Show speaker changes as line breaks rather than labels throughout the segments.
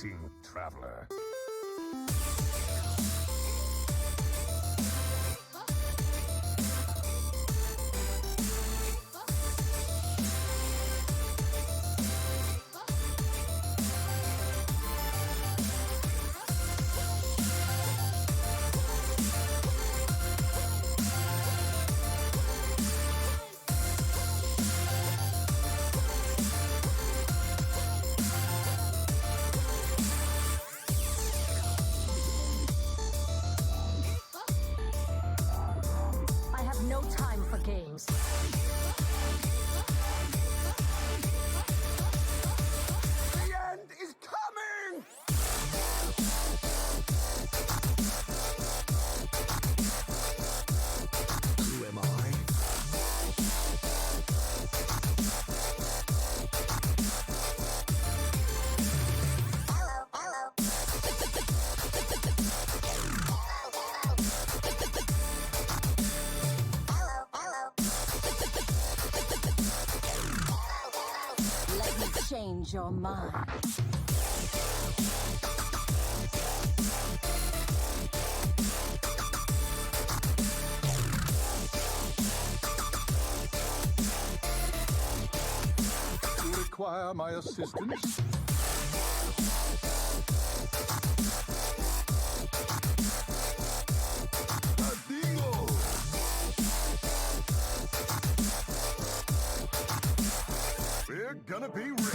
Greeting, traveler.
I have no time for games.
The end is coming! Who am I?
Let me change your mind.
You require my assistance? Adingo! We're gonna be rich.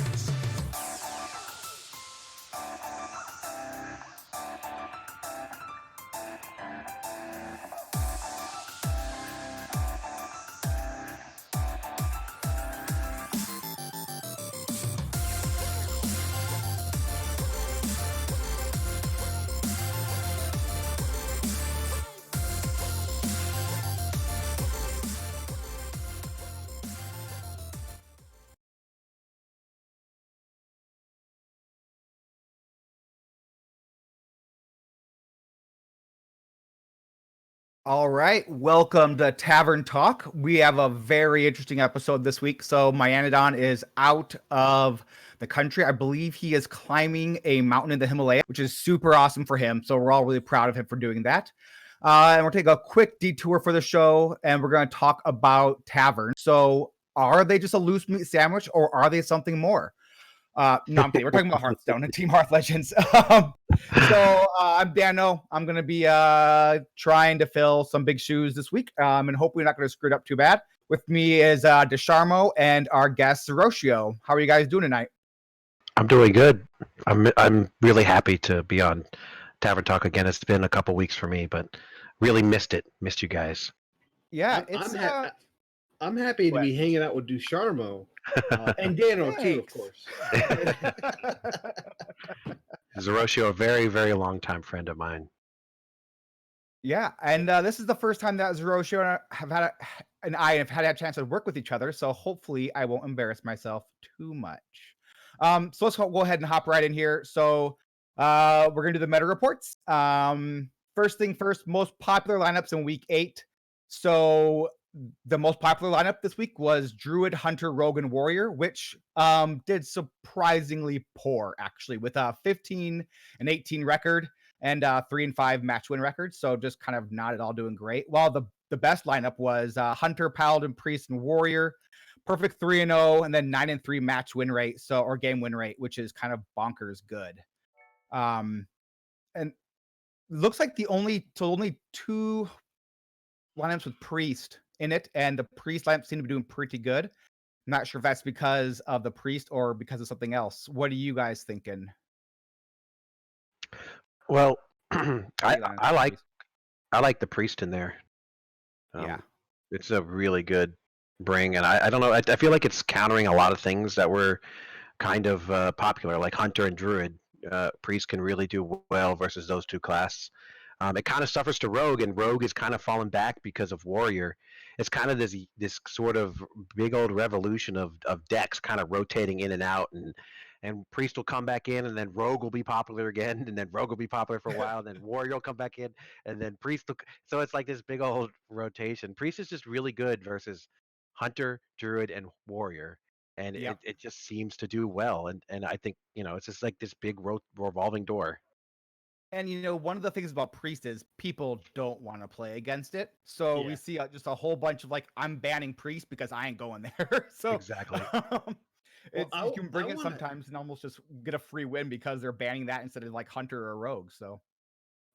All right, welcome to Tavern Talk. We have a very interesting episode this week. So my Anodon is out of the country. I believe he is climbing a mountain in the Himalaya, which is super awesome for him. So we're all really proud of him for doing that. And we're taking a quick detour for the show, and we're going to talk about Tavern. So are they just a loose meat sandwich, or are they something more? No, I'm kidding. We're talking about Hearthstone and Team Hearth Legends. I'm Dano. I'm going to be trying to fill some big shoes this week, and hopefully not going to screw it up too bad. With me is Dusharmo and our guest Zerotio. How are you guys doing tonight?
I'm doing good. I'm really happy to be on Tavern Talk again. It's been a couple weeks for me, but really missed it. Missed you guys.
Yeah,
I'm happy to be hanging out with Dusharmo and Dano too, of
Thanks.
course.
Zerotio, a very, very long time friend of mine.
Yeah, and this is the first time that Zerotio and I have had a chance to work with each other, so hopefully I won't embarrass myself too much. So let's go ahead and hop right in here. So we're gonna do the meta reports. First thing first, most popular lineups in week 8. So the most popular lineup this week was Druid, Hunter, Rogue, and Warrior, which did surprisingly poor actually, with a 15 and 18 record and 3 and 5 match win records. So just kind of not at all doing great. While the best lineup was Hunter, Paladin, Priest, and Warrior. Perfect 3-0, and then 9 and 3 match win rate, or game win rate, which is kind of bonkers good. And looks like only 2 lineups with Priest in it, and the Priest lineup seem to be doing pretty good. I'm not sure if that's because of the Priest or because of something else. What are you guys thinking?
Well, I like the priest in there.
Yeah.
It's a really good bring, and I don't know. I feel like it's countering a lot of things that were kind of popular, like Hunter and Druid. Priest can really do well versus those two classes. It kind of suffers to Rogue, and Rogue is kind of fallen back because of Warrior. It's kind of this sort of big old revolution of decks kind of rotating in and out, and Priest will come back in, and then Rogue will be popular again, and then Rogue will be popular for a while, and then Warrior will come back in, and then Priest will. So it's like this big old rotation. Priest is just really good versus Hunter, Druid, and Warrior. and
Yep.
it just seems to do well. And I think it's just like this big revolving door.
And one of the things about Priest is people don't want to play against it. So we
Yeah.
see just a whole bunch of like, I'm banning Priest because I ain't going there. So
Exactly.
Well,
you can bring it sometimes and almost just get a free win because they're banning that instead of like Hunter or Rogue. So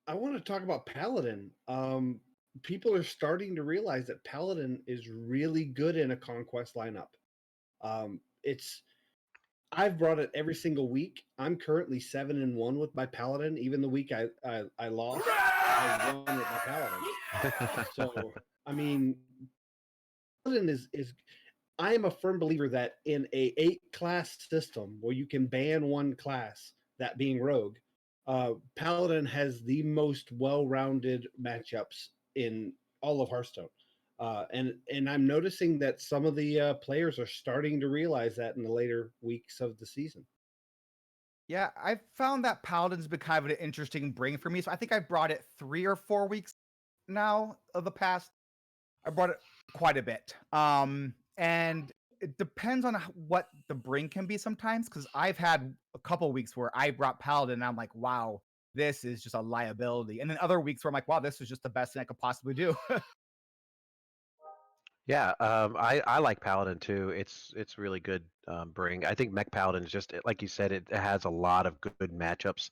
I want to talk about Paladin. People are starting to realize that Paladin is really good in a conquest lineup. It's I've brought it every single week. I'm currently 7-1 with my Paladin. Even the week I lost, I won with my Paladin. So I mean, Paladin is I am a firm believer that in a 8-class system where you can ban one class, that being Rogue, Paladin has the most well-rounded matchups in all of Hearthstone. And I'm noticing that some of the players are starting to realize that in the later weeks of the season.
yeah, I found that Paladin's been kind of an interesting bring for me. So I think I brought it 3 or 4 weeks now of the past. I brought it quite a bit. And it depends on what the bring can be sometimes, because I've had a couple weeks where I brought Paladin and I'm like, wow, this is just a liability. And then other weeks where I'm like, wow, this is just the best thing I could possibly do.
Yeah, I like Paladin too. It's really good. Bring. I think Mech Paladin is just like you said. It has a lot of good matchups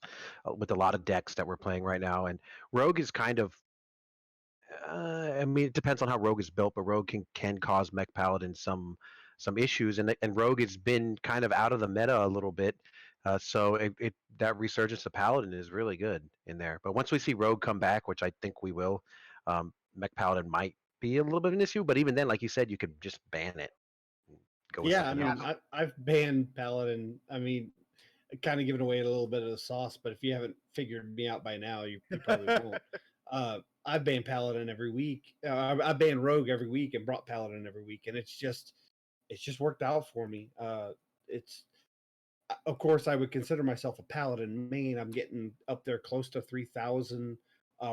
with a lot of decks that we're playing right now. And Rogue is kind of. I mean, it depends on how Rogue is built, but Rogue can cause Mech Paladin some issues, and Rogue has been kind of out of the meta a little bit. So that resurgence of Paladin is really good in there. But once we see Rogue come back, which I think we will, Mech Paladin might be a little bit of an issue. But even then, like you said, you could just ban it, and go with
Yeah, I
something
mean,
else.
I've banned Paladin. I mean, kind of giving away a little bit of the sauce, but if you haven't figured me out by now, you probably won't. I ban Paladin every week. I ban Rogue every week and brought Paladin every week, and it's just worked out for me. It's Of course I would consider myself a Paladin main. I'm getting up there close to 3,000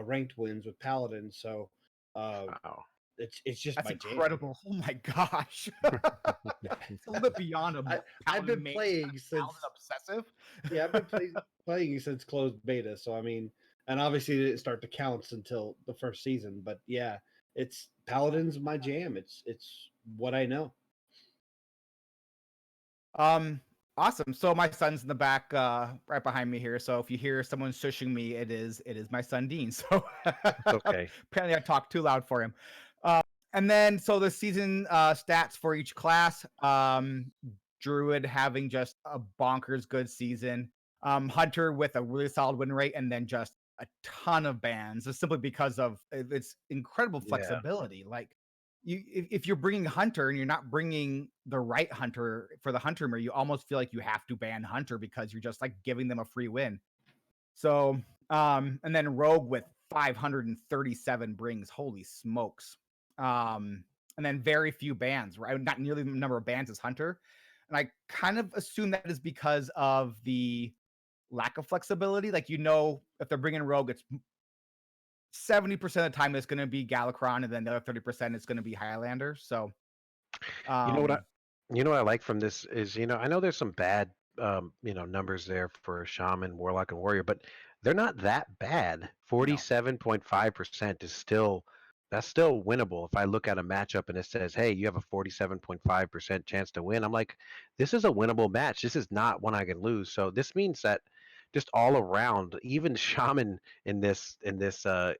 ranked wins with Paladin, so uh,
Wow.
it's just
That's
my jam.
incredible. Oh my gosh. It's a little bit beyond a
I've been
Paladin main,
playing since
Paladin obsessive.
yeah, I've been playing since closed beta. So I mean, and obviously it didn't start to count until the first season. But yeah, it's Paladin's my jam. It's what I know.
Um, awesome. So my son's in the back, right behind me here. So if you hear someone shushing me, it is my son Dean. So
It's okay.
apparently I talked too loud for him. And then so the season stats for each class. Druid having just a bonkers good season. Hunter with a really solid win rate, and then just a ton of bans, just simply because of its incredible
Yeah.
flexibility. Like if you're bringing Hunter and you're not bringing the right Hunter for the Hunter mirror, you almost feel like you have to ban Hunter because you're just like giving them a free win. So, and then Rogue with 537 brings, holy smokes. And then very few bans, right? Not nearly the number of bans as Hunter. And I kind of assume that is because of the lack of flexibility. Like, if they're bringing Rogue, it's 70% of the time it's going to be Galakron, and then the other 30% is going to be Highlander. So,
You know what I
um,
you know what I like from this is, I know there's some bad numbers there for Shaman, Warlock, and Warrior, but they're not that bad. 47.5% is still that's still winnable. If I look at a matchup and it says, hey, you have a 47.5% chance to win, I'm like, this is a winnable match. This is not one I can lose. So this means that just all around, even Shaman in this right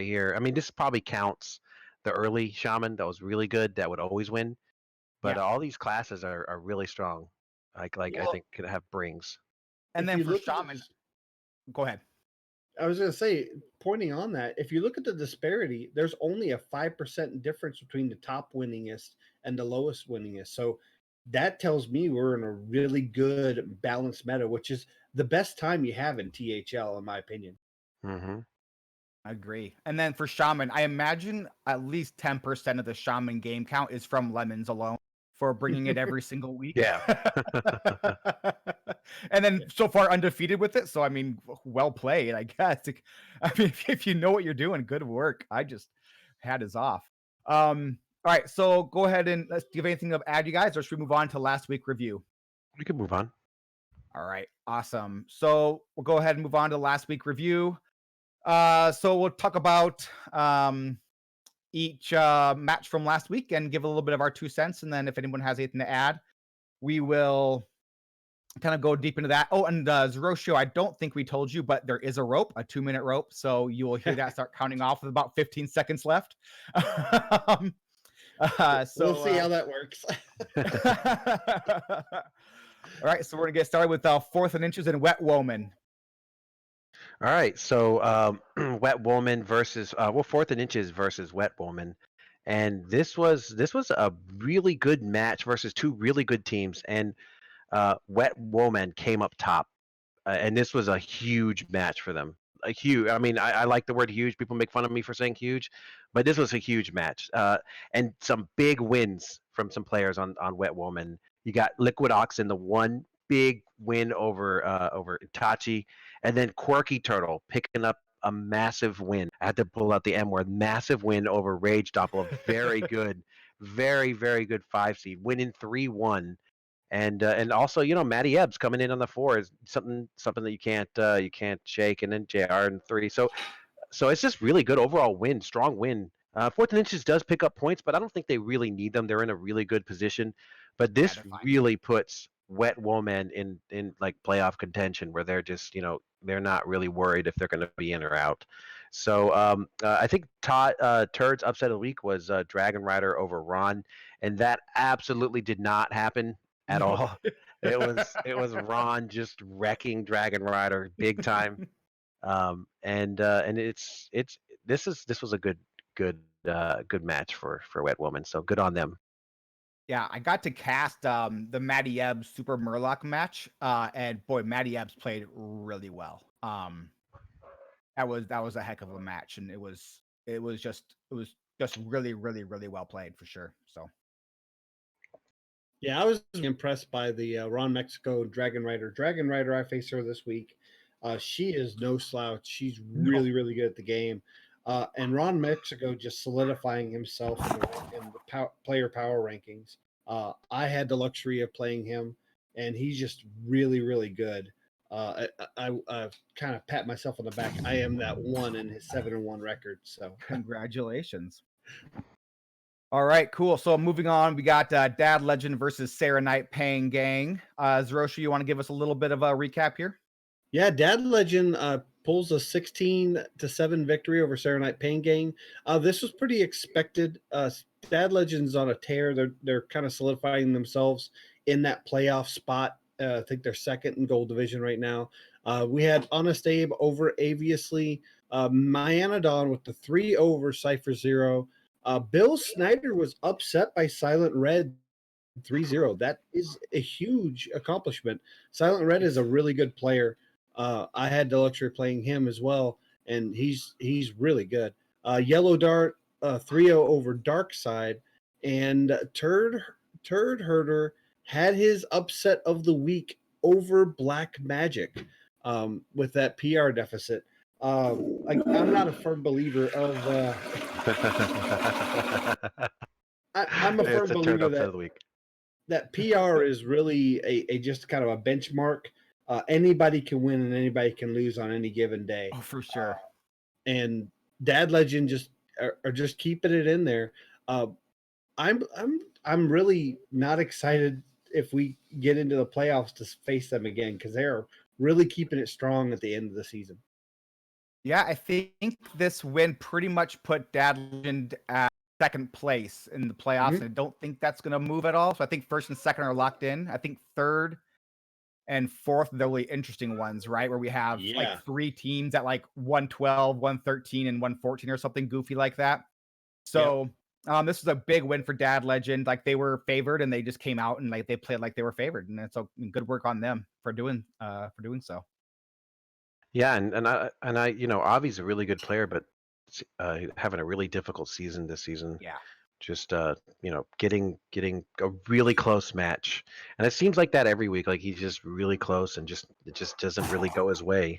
here. I mean, this probably counts the early Shaman that was really good that would always win. But
yeah.
all these classes are really strong. Like I
Well,
think could have brings.
And
if
then
you
for
look at
Shaman, go ahead.
I was going to say, pointing on that, if you look at the disparity, there's only a 5% difference between the top winningest and the lowest winningest. So that tells me we're in a really good balanced meta, which is the best time you have in THL, in my opinion.
Hmm.
I agree. And then for Shaman, I imagine at least 10% of the Shaman game count is from Lemons alone for bringing it every single week.
Yeah.
And then so far undefeated with it. So, I mean, well played, I guess. I mean, if you know what you're doing, good work. I just had his off. All right, so go ahead and let's give anything to add, you guys, or should we move on to last week review?
We could move on.
All right, awesome. So we'll go ahead and move on to last week review. So we'll talk about each match from last week and give a little bit of our 2 cents, and then if anyone has anything to add, we will kind of go deep into that. Oh, and Zerotio, I don't think we told you, but there is a rope, a 2-minute rope, so you will hear that start counting off with about 15 seconds left.
We'll see how that works.
All right, so we're gonna get started with 4th and inches and Wet Woman.
All right, so Wet Woman versus 4th and Inches versus Wet Woman, and this was a really good match versus 2 really good teams, and Wet Woman came up top, and this was a huge match for them. A huge. I mean, I like the word huge. People make fun of me for saying huge, but this was a huge match, and some big wins from some players on Wet Woman. You got Liquid Oxen, the one big win over Itachi, and then Quirky Turtle picking up a massive win. I had to pull out the M word. Massive win over Rage Doppel. A very good, very good 5 seed, winning 3-1. And also, Matty Ebbs coming in on the 4 is something that you can't shake, and then JR in 3. So it's just really good overall win, strong win. 4th and Inches does pick up points, but I don't think they really need them. They're in a really good position. But this really puts Wet Woman in like playoff contention, where they're just they're not really worried if they're going to be in or out. So I think Turd's upset of the week was Dragon Rider over Ron, and that absolutely did not happen at all. It was Ron just wrecking Dragon Rider big time. And this was a good match for Wet Woman. So good on them.
Yeah, I got to cast the Matty Ebbs Super Murloc match, and boy, Matty Ebbs played really well. That was a heck of a match, and it was just really well played for sure. So
yeah, I was impressed by the Ron Mexico Dragon Rider. Dragon Rider, I faced her this week. She is no slouch. She's really good at the game. And Ron Mexico just solidifying himself in the player power rankings. I had the luxury of playing him, and he's just really good. I kind of pat myself on the back. I am that one in his 7-1 record. So
congratulations. All right, cool. So moving on, we got Dad Legend versus Sarah Knight Paying Gang. Zerotio, you want to give us a little bit of a recap here?
Yeah, Dad Legend pulls a 16-7 victory over Sarah Knight Pain Gang. This was pretty expected. Dad Legend's on a tear. They're kind of solidifying themselves in that playoff spot. I think they're 2nd in Gold Division right now. We had Honest Abe over Aviously. Myanodon with the 3 over Cypher 0. Bill Snyder was upset by Silent Red 3-0. That is a huge accomplishment. Silent Red is a really good player. I had the luxury of playing him as well, and he's really good. Yellow Dart 3-0 over Dark Side, and Turd Herder had his upset of the week over Black Magic with that PR deficit. I'm not a firm believer of. I'm a firm believer that PR is really a just kind of a benchmark. Anybody can win and anybody can lose on any given day.
Oh, for sure.
And Dad Legend just are just keeping it in there. I'm really not excited if we get into the playoffs to face them again, because they're really keeping it strong at the end of the season.
Yeah, I think this win pretty much put Dad Legend at 2nd place in the playoffs, and I don't think that's going to move at all. So I think 1st and 2nd are locked in. I think 3rd and 4th, the really interesting ones, right? Where we have like 3 teams at like 112, 113, and 114 or something goofy like that. So this was a big win for Dad Legend. Like, they were favored and they just came out and like they played like they were favored. And so good work on them for doing so.
Yeah, and I Avi's a really good player, but having a really difficult season this season.
Yeah.
Just getting a really close match, and it seems like that every week. Like, he's just really close, and it just doesn't really go his way.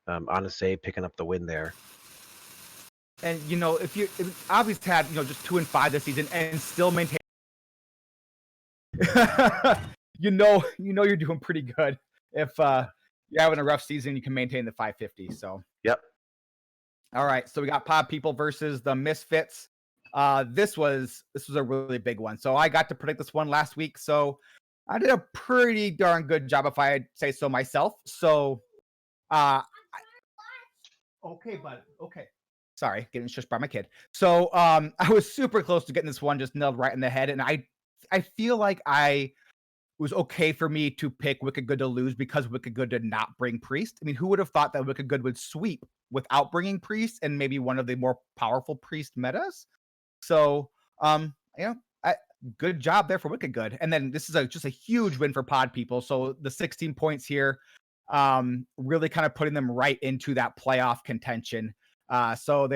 Honest Abe picking up the win there.
And if obviously had just 2-5 this season and still maintain, you're doing pretty good. If you're having a rough season, you can maintain the 550. So
Yep.
all right, so we got Pod People versus the Misfits. This was a really big one. So I got to predict this one last week. So I did a pretty darn good job, if I say so myself. So, okay, bud. Okay. Sorry, getting shushed by my kid. So, I was super close to getting this one just nailed right in the head, and I feel like it was okay for me to pick Wicked Good to lose because Wicked Good did not bring Priest. I mean, who would have thought that Wicked Good would sweep without bringing Priest and maybe one of the more powerful Priest metas? So, good job there for Wicked Good. And then this is just a huge win for Pod People. So the 16 points here, really kind of putting them right into that playoff contention. So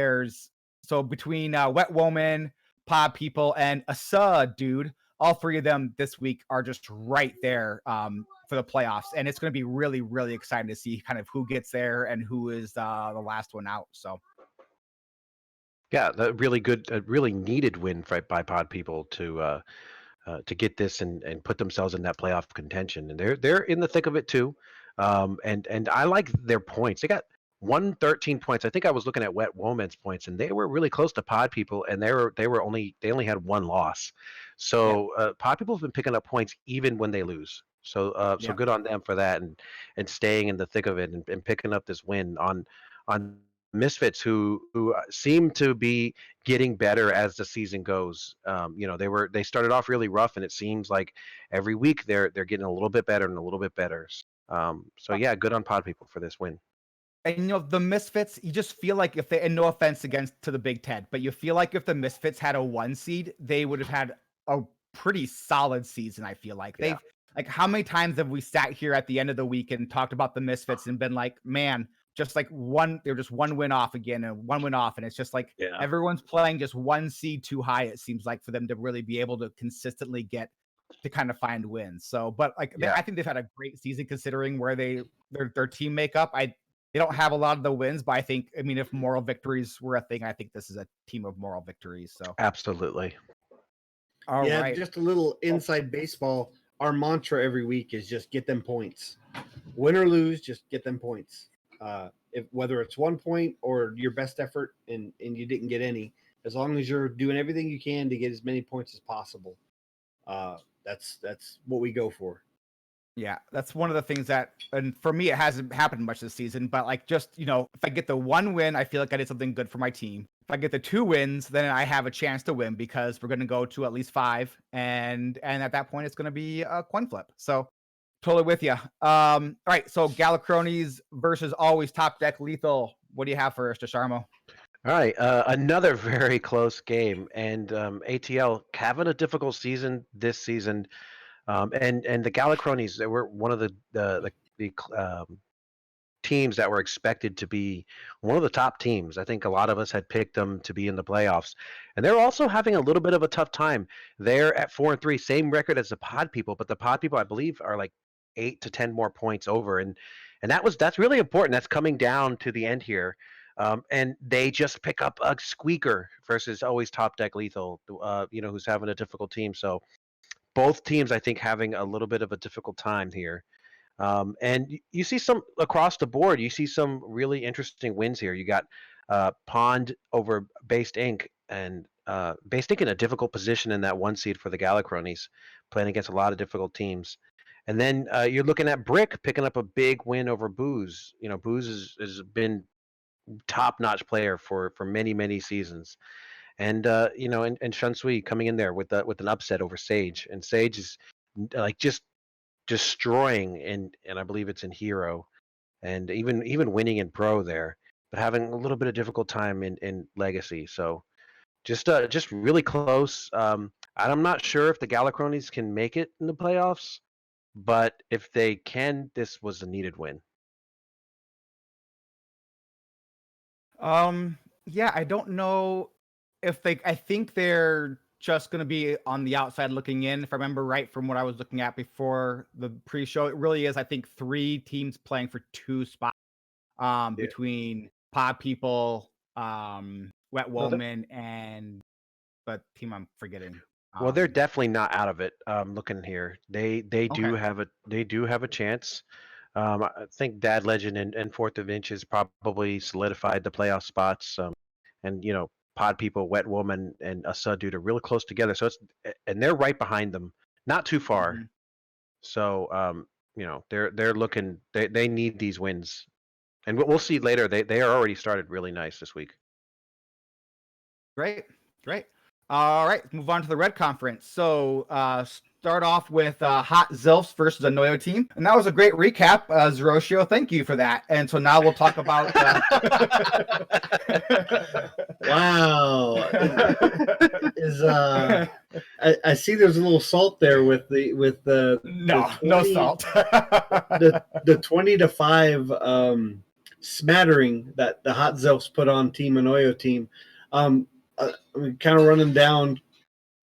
between Wet Woman, Pod People, and Asa Dude, all three of them this week are just right there for the playoffs. And it's going to be really, really exciting to see kind of who gets there and who is the last one out. So.
Yeah, a really needed win by Pod People to get this and put themselves in that playoff contention, and they're in the thick of it too. And I like their points. They got 113 points. I think I was looking at Wet Woman's points, and they were really close to Pod People, and they only had one loss. So Pod People have been picking up points even when they lose. So good on them for that and staying in the thick of it and picking up this win on Misfits who seem to be getting better as the season goes. They started off really rough, and it seems like every week they're getting a little bit better and a little bit better. So yeah, good on Pod People for this win.
And the Misfits, you just feel like if they, and no offense to the Big Ten, but you feel like if the Misfits had a 1 seed, they would have had a pretty solid season. I feel like they've like, how many times have we sat here at the end of the week and talked about the Misfits and been like, man, just like they're just one win off again and one win off. And it's just like everyone's playing just 1 seed too high, it seems like, for them to really be able to consistently get to kind of find wins. So, but like, I think they've had a great season considering where their team makeup. They don't have a lot of the wins, but I mean, if moral victories were a thing, I think this is a team of moral victories. So
absolutely.
All right.
Just a little inside baseball. Our mantra every week is just get them points. Win or lose, just get them points. Whether it's 1 point or your best effort and you didn't get any, as long as you're doing everything you can to get as many points as possible, that's what we go for.
Yeah, that's one of the things that, and for me, it hasn't happened much this season, but like, just, if I get the 1 win, I feel like I did something good for my team. If I get the 2 wins, then I have a chance to win because we're going to go to at least 5. And at that point, it's going to be a coin flip. So totally with you. All right. So Galacrones versus Always Top Deck Lethal. What do you have for us, Dusharmo?
All right, another very close game, and ATL having a difficult season this season. And the Galacrones, they were one of the teams that were expected to be one of the top teams. I think a lot of us had picked them to be in the playoffs, and they're also having a little bit of a tough time. They're at 4-3, same record as the Pod People, but the Pod People, I believe, are like 8 to 10 more points over, and that's really important. That's coming down to the end here. And they just pick up a squeaker versus Always Top Deck Lethal, who's having a difficult team. So both teams, I think, having a little bit of a difficult time here. And you see some across the board. You see some really interesting wins here. You got Pond over Based Inc. and Based Inc. in a difficult position in that 1 seed for the Galacrones, playing against a lot of difficult teams. And then you're looking at Brick picking up a big win over Booze. Booze has been top-notch player for many seasons. And and Shunsui coming in there with an upset over Sage, and Sage is like just destroying and I believe it's in Hero, and even winning in Pro there, but having a little bit of difficult time in Legacy. So just really close. I'm not sure if the Galacrones can make it in the playoffs, but if they can, this was a needed win.
Yeah, I don't know if I think they're just going to be on the outside looking in. If I remember right from what I was looking at before the pre-show, it really is, I think, 3 teams playing for 2 spots between Pod People, Wet
No, they're-
Woman, and but team I'm forgetting.
well, they're
Um,
definitely not out of it. Looking here, they do
okay.
have a chance. I think Dad Legend and Fourth of Inches probably solidified the playoff spots. And Pod People, Wet Woman, and Asa Dude are really close together. So and they're right behind them, not too far.
Mhm.
So they're looking. They need these wins, and we'll see later. They are already started really nice this week.
Great, great. All right, let's move on to the Red Conference. So start off with Hot Zilfs versus a Noyo team, and that was a great recap, Zerotio. Thank you for that. And so now we'll talk about.
Wow. I see there's a little salt there with the
no
20,
salt.
the 20-5 smattering that the Hot Zelfs put on Team Anoyo team. I'm kind of running down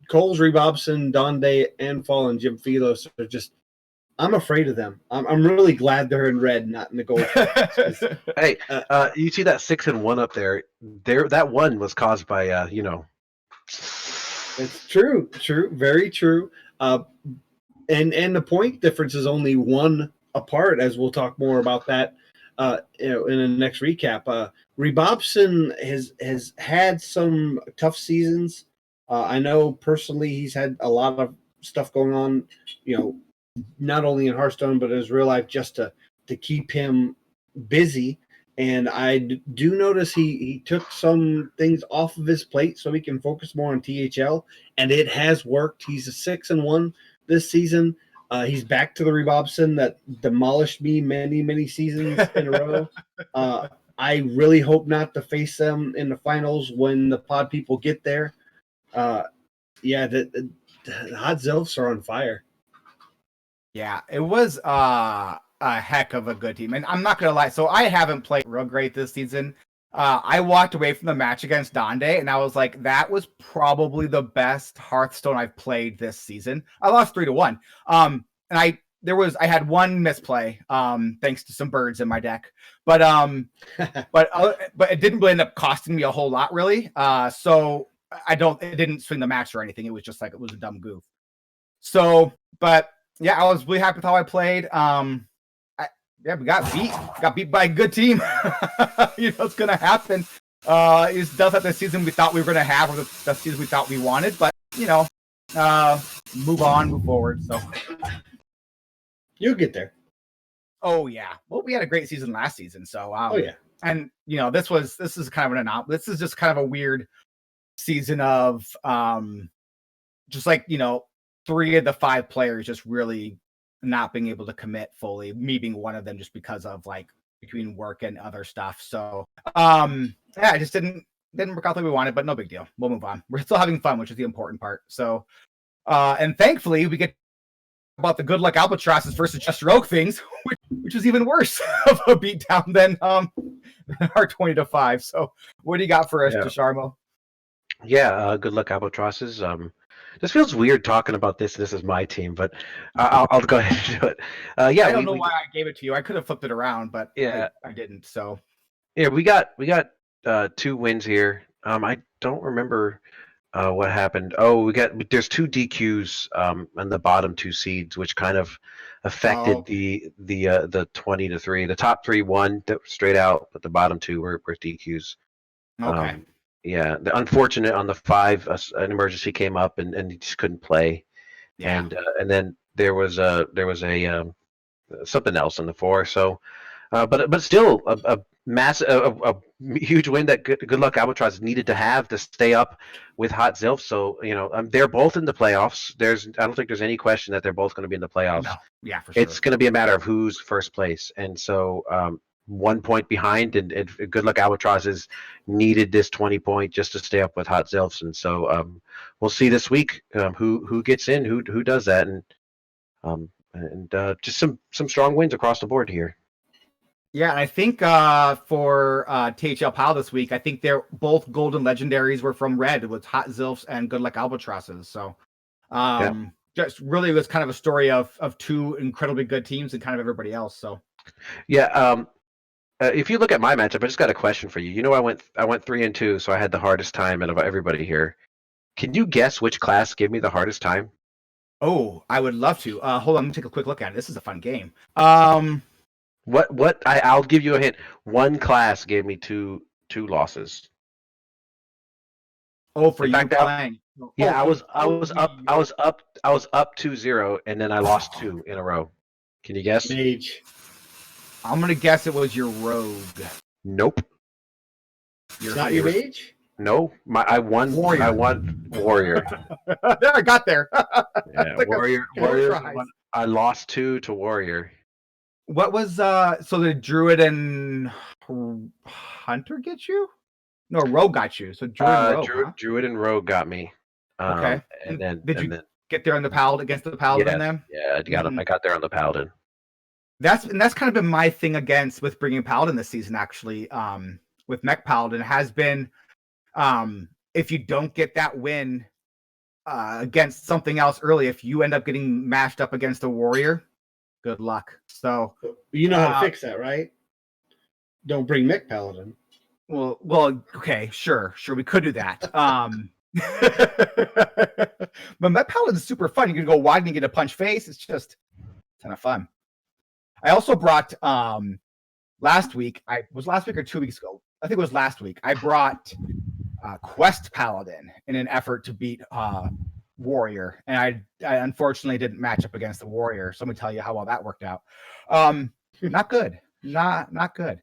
Coles, Rebobson, Donde, and Fall, and Jim Philos are just. I'm afraid of them. I'm really glad they're in red, not in the gold.
Hey, you see that 6-1 up there? That one was caused by
It's true, very true. And the point difference is only one apart, as we'll talk more about that in the next recap. Rebobson has had some tough seasons. I know personally he's had a lot of stuff going on, not only in Hearthstone but in his real life, just to keep him busy. And I do notice he took some things off of his plate so he can focus more on THL, and it has worked. He's a 6-1 this season. He's back to the Rebobson that demolished me many seasons in a row. I really hope not to face them in the finals when the Pod People get there. The Hot Zelfs are on fire.
Yeah, it was a heck of a good team. And I'm not going to lie. So I haven't played real great this season. I walked away from the match against Donde, and I was like, that was probably the best Hearthstone I've played this season. I lost 3-1. And I had one misplay, thanks to some birds in my deck. But but it didn't really end up costing me a whole lot, really. So it didn't swing the match or anything. It was just like, it was a dumb goof. So, but yeah, I was really happy with how I played. We got beat by a good team. It's gonna happen. It's does that the season we thought we were gonna have, or the season we thought we wanted, but move forward. So
You'll get there.
oh yeah, well, we had a great season last season, so
Oh yeah.
and this is kind of an anomaly. This is just kind of a weird season of just like 3 of the 5 players just really not being able to commit fully, me being one of them, just because of like between work and other stuff. So it just didn't work out the way we wanted, but no big deal. We'll move on. We're still having fun, which is the important part. So and thankfully we get about the good luck albatrosses versus just rogue things, which is even worse of a beatdown than our 20-5. So what do you got for us, Dusharmo?
Yeah, good luck albatrosses. This feels weird talking about this. This is my team, but I'll go ahead and do it.
I don't know why I gave it to you. I could have flipped it around, but I didn't. So
yeah, we got 2 wins here. I don't remember what happened. Oh, there's 2 DQs on the bottom 2 seeds, which kind of affected the 20-3. The top 3 won straight out, but the bottom 2 were DQs.
Okay.
Yeah, the unfortunate on the 5, an emergency came up and he just couldn't play.
Yeah.
And then there was a something else on the 4. So, but still a massive, a huge win that good luck Albatross needed to have to stay up with Hot Zilf. So they're both in the playoffs. I don't think there's any question that they're both going to be in the playoffs.
No. Yeah, for sure.
It's going to be a matter of who's first place, and so 1 point behind, and good luck Albatrosses needed this 20 point just to stay up with Hot Zelfs, and so we'll see this week who gets in, who does that, and just some strong wins across the board here.
Yeah, and I think for THL PAL this week, I think they're both golden legendaries were from red with Hot Zilfs and Good Luck Albatrosses. So just really was kind of a story of 2 incredibly good teams and kind of everybody else. So
yeah. If you look at my matchup, I just got a question for you. You know, I went 3-2, so I had the hardest time out of everybody here. Can you guess which class gave me the hardest time?
Oh, I would love to. Hold on, let me take a quick look at it. This is a fun game.
I'll give you a hint. One class gave me two losses.
Oh, for
In
you
fact,
playing.
yeah,
Oh,
I was up 2-0, and then I lost two in a row. Can you guess?
Mage.
I'm gonna guess it was your rogue.
Nope.
It's not your mage?
No. I won.
Warrior.
I won warrior.
There, I got there.
Yeah,
Like
warrior.
four
Warrior.
tries.
I lost two to warrior.
What was so the druid and hunter get you? No, rogue got you. So druid and rogue, huh?
Druid and rogue got me.
Okay.
And then
Did you
and then
get there on the paladin against the paladin
yes,
then?
yeah, I got there on the paladin.
That's kind of been my thing against with bringing paladin this season. Actually, with mech paladin has been, if you don't get that win against something else early, if you end up getting mashed up against a warrior, good luck. So
You know how to fix that, right? Don't bring mech paladin.
well, okay, sure, we could do that. But mech paladin is super fun. You can go wide and you get a punch face. It's just a ton of fun. I also brought last week or 2 weeks ago. I think it was last week. I brought Quest Paladin in an effort to beat Warrior, and I unfortunately didn't match up against the Warrior. So let me tell you how well that worked out. Not good. Not good.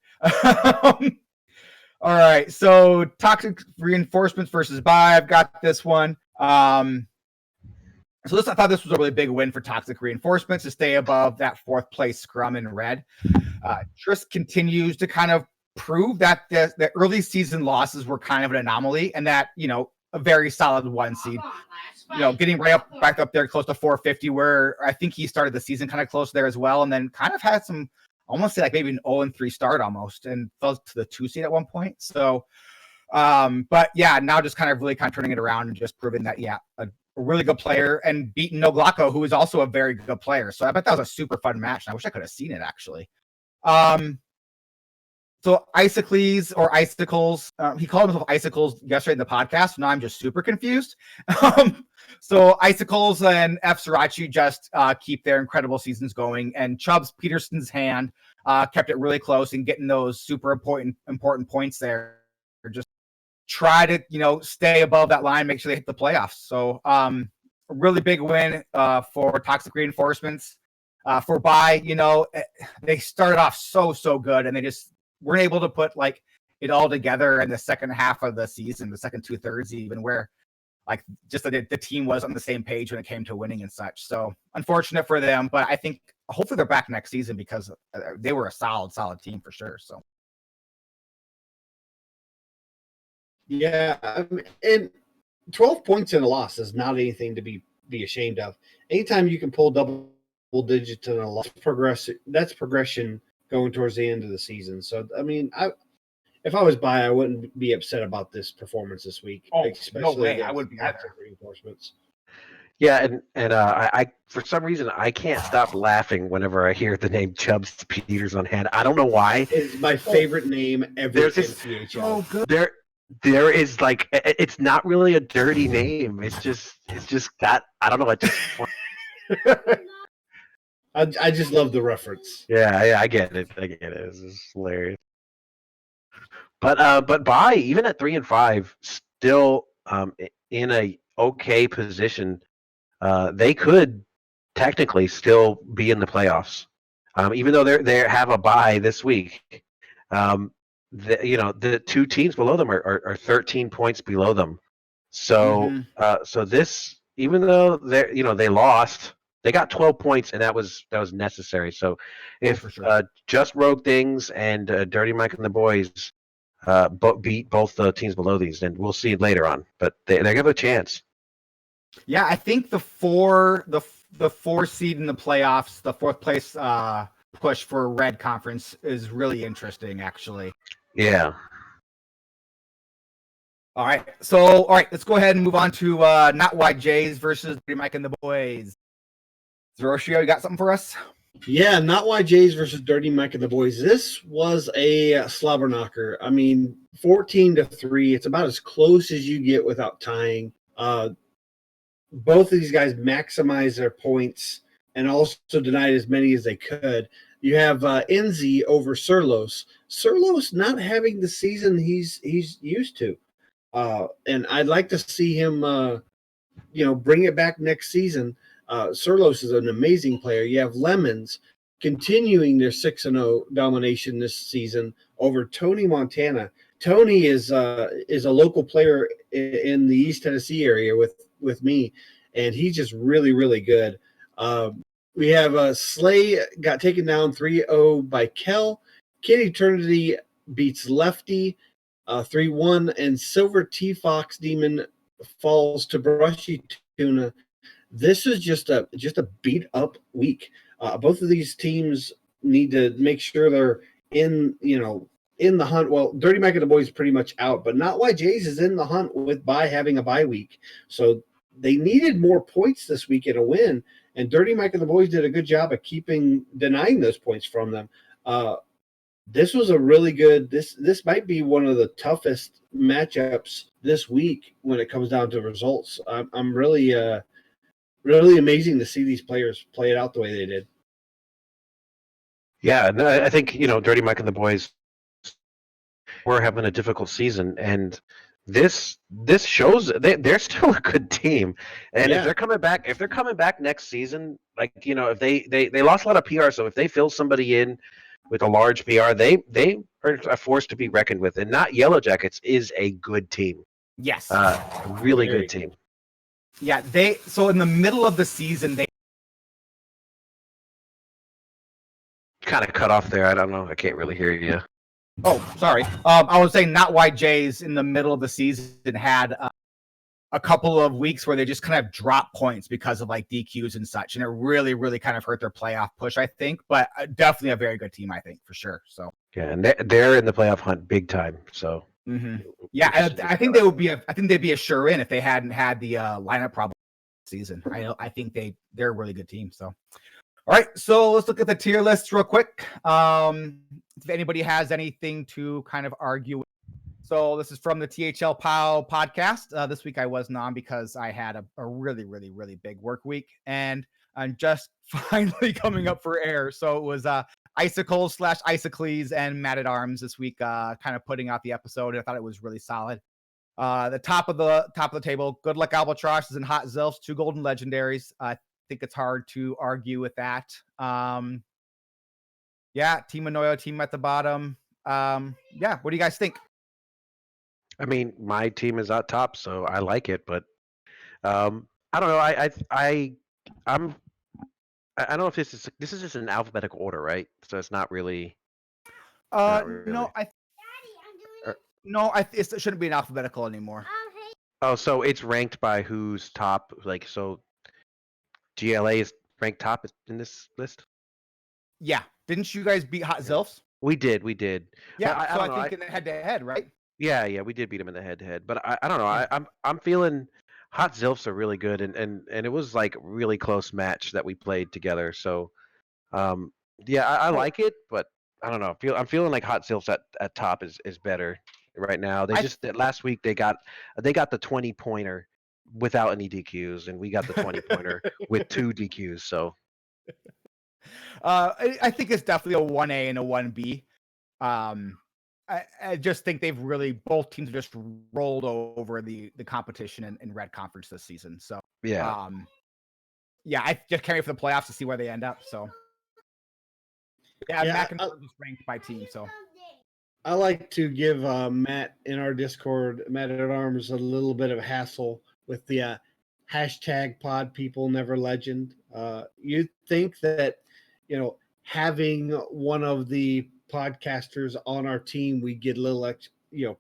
All right, so toxic reinforcements versus buy. I've got this one. So I thought this was a really big win for Toxic Reinforcements to stay above that 4th place scrum in red. Triss continues to kind of prove that the early season losses were kind of an anomaly, and that, you know, a very solid 1 seed, you know, getting back up there close to 450, where I think he started the season kind of close there as well, and then kind of had some, almost say like maybe an 0-3 start almost, and fell to the 2 seed at one point. So, but yeah, now just kind of turning it around and just proving that, yeah, a really good player, and beating Noglako, who is also a very good player. So I bet that was a super fun match, and I wish I could have seen it actually. So Isocles or Icicles, he called himself Icicles yesterday in the podcast. Now I'm just super confused. So Icicles and Zerotio just keep their incredible seasons going, and Chubbs Peterson's hand kept it really close and getting those super important points there. Just try to, you know, stay above that line, make sure they hit the playoffs. So a really big win for Toxic Reinforcements. For buy, you know, they started off so good, and they just weren't able to put like it all together in the second half of the season, the second 2/3 even, where like just the team was on the same page when it came to winning and such. So unfortunate for them, but I think hopefully they're back next season, because they were a solid team for sure. So
Yeah, and 12 points in a loss is not anything to be ashamed of. Anytime you can pull double digits in a loss, that's progression going towards the end of the season. So I mean, if I was by, I wouldn't be upset about this performance this week.
Oh,
especially
no way, I
against
wouldn't be
Toxic
either.
Reinforcements.
Yeah, and I for some reason I can't stop laughing whenever I hear the name Chubbs Peters on hand. I don't know why.
It's my favorite name ever
There's
in
this-
CHL.
so good.
There is like, it's not really a dirty name. It's just got, I don't know. It just
I just love the reference.
yeah, I get it. It's just hilarious. But buy, even at 3-5, still in a okay position. They could technically still be in the playoffs, even though they have a bye this week. The 2 teams below them are 13 points below them. So so this, even though they lost, they got 12 points, and that was necessary. So if
for sure.
Just Rogue Things and Dirty Mike and the boys beat both the teams below these, and we'll see it later on. But they have a chance.
Yeah, I think the 4 seed in the playoffs, the 4th place push for Red Conference is really interesting, actually.
Yeah.
All right, let's go ahead and move on to Not White Jays versus Mike and the Boys. Zerotio, you got something for us?
Yeah, not YJ's versus Dirty Mike and the Boys. This was a slobber knocker. I mean, 14-3. It's about as close as you get without tying. Both of these guys maximized their points and also denied as many as they could. You have Enzi over Surlos. Surlos not having the season he's used to, and I'd like to see him, bring it back next season. Surlos is an amazing player. You have Lemons continuing their 6-0 domination this season over Tony Montana. Tony is a local player in the East Tennessee area with me, and he's just really, really good. We have Slay got taken down 3-0 by Kel. Kid Eternity beats Lefty 3-1, and Silver T Fox Demon falls to Brushy Tuna. This is just a beat up week. Both of these teams need to make sure they're in the hunt. Well, Dirty Mac and the Boys pretty much out, but not YJ's is in the hunt by having a bye week. So they needed more points this week in a win, and Dirty Mac and the Boys did a good job of denying those points from them. This was a really good. This might be one of the toughest matchups this week when it comes down to results. I'm really really amazing to see these players play it out the way they did.
Yeah, and I think Dirty Mike and the Boys were having a difficult season, and this shows they're still a good team. And
Yeah.
if they're coming back next season, like if they lost a lot of PR, so if they fill somebody in with a large PR, they are a force to be reckoned with. And not Yellow Jackets is a good team,
Yes.
a really
Very
good team.
Yeah, so in the middle of the season they
Kind of cut off there. I don't know. I can't really hear you.
Oh, sorry. I was saying not YJ's in the middle of the season had a couple of weeks where they just kind of dropped points because of like DQs and such, and it really, really kind of hurt their playoff push, I think. But definitely a very good team, I think, for sure. So
Yeah, and they're in the playoff hunt big time. So
yeah, I think they would be. I think they'd be a sure in if they hadn't had the lineup problem season. I think they're a really good team. So. All right, so let's look at the tier list real quick. If anybody has anything to kind of argue. So this is from the THL POW podcast. This week I wasn't on because I had a really, really, really big work week, and I'm just finally coming up for air. So it was Icicles / Isocles and Mad at Arms this week, kind of putting out the episode. I thought it was really solid. The top of the table, Good Luck Albatrosses and Hot Zilfs, 2 golden legendaries. Think it's hard to argue with that. Yeah, Team Anoyo, team at the bottom. Yeah, what do you guys think?
I mean, my team is out top, so I like it, but I don't know. I don't know if this is just an alphabetical order, right? So it's not really. Really.
No, it shouldn't be an alphabetical anymore.
Oh, so it's ranked by who's top. Like, so GLA is ranked top in this list?
Yeah. Didn't you guys beat Hot Zilfs?
We did.
Yeah,
I don't know.
think in the head-to-head, right?
Yeah, we did beat them in the head-to-head. But I don't know. I'm feeling Hot Zilfs are really good, and it was like a really close match that we played together. So, yeah, I like it, but I don't know. I'm feeling like Hot Zilfs at top is better right now. Last week they got the 20-pointer without any DQs, and we got the 20-pointer with 2 DQs. So.
I think it's definitely a 1A and a 1B. I just think they've really, both teams have just rolled over the competition in Red Conference this season. So
yeah,
yeah, I just can't wait for the playoffs to see where they end up. So yeah, Mac and just ranked by team. So
I like to give Matt in our Discord, Matt at Arms, a little bit of hassle with the hashtag pod people never legend. You think that, having one of the podcasters on our team, we get a little,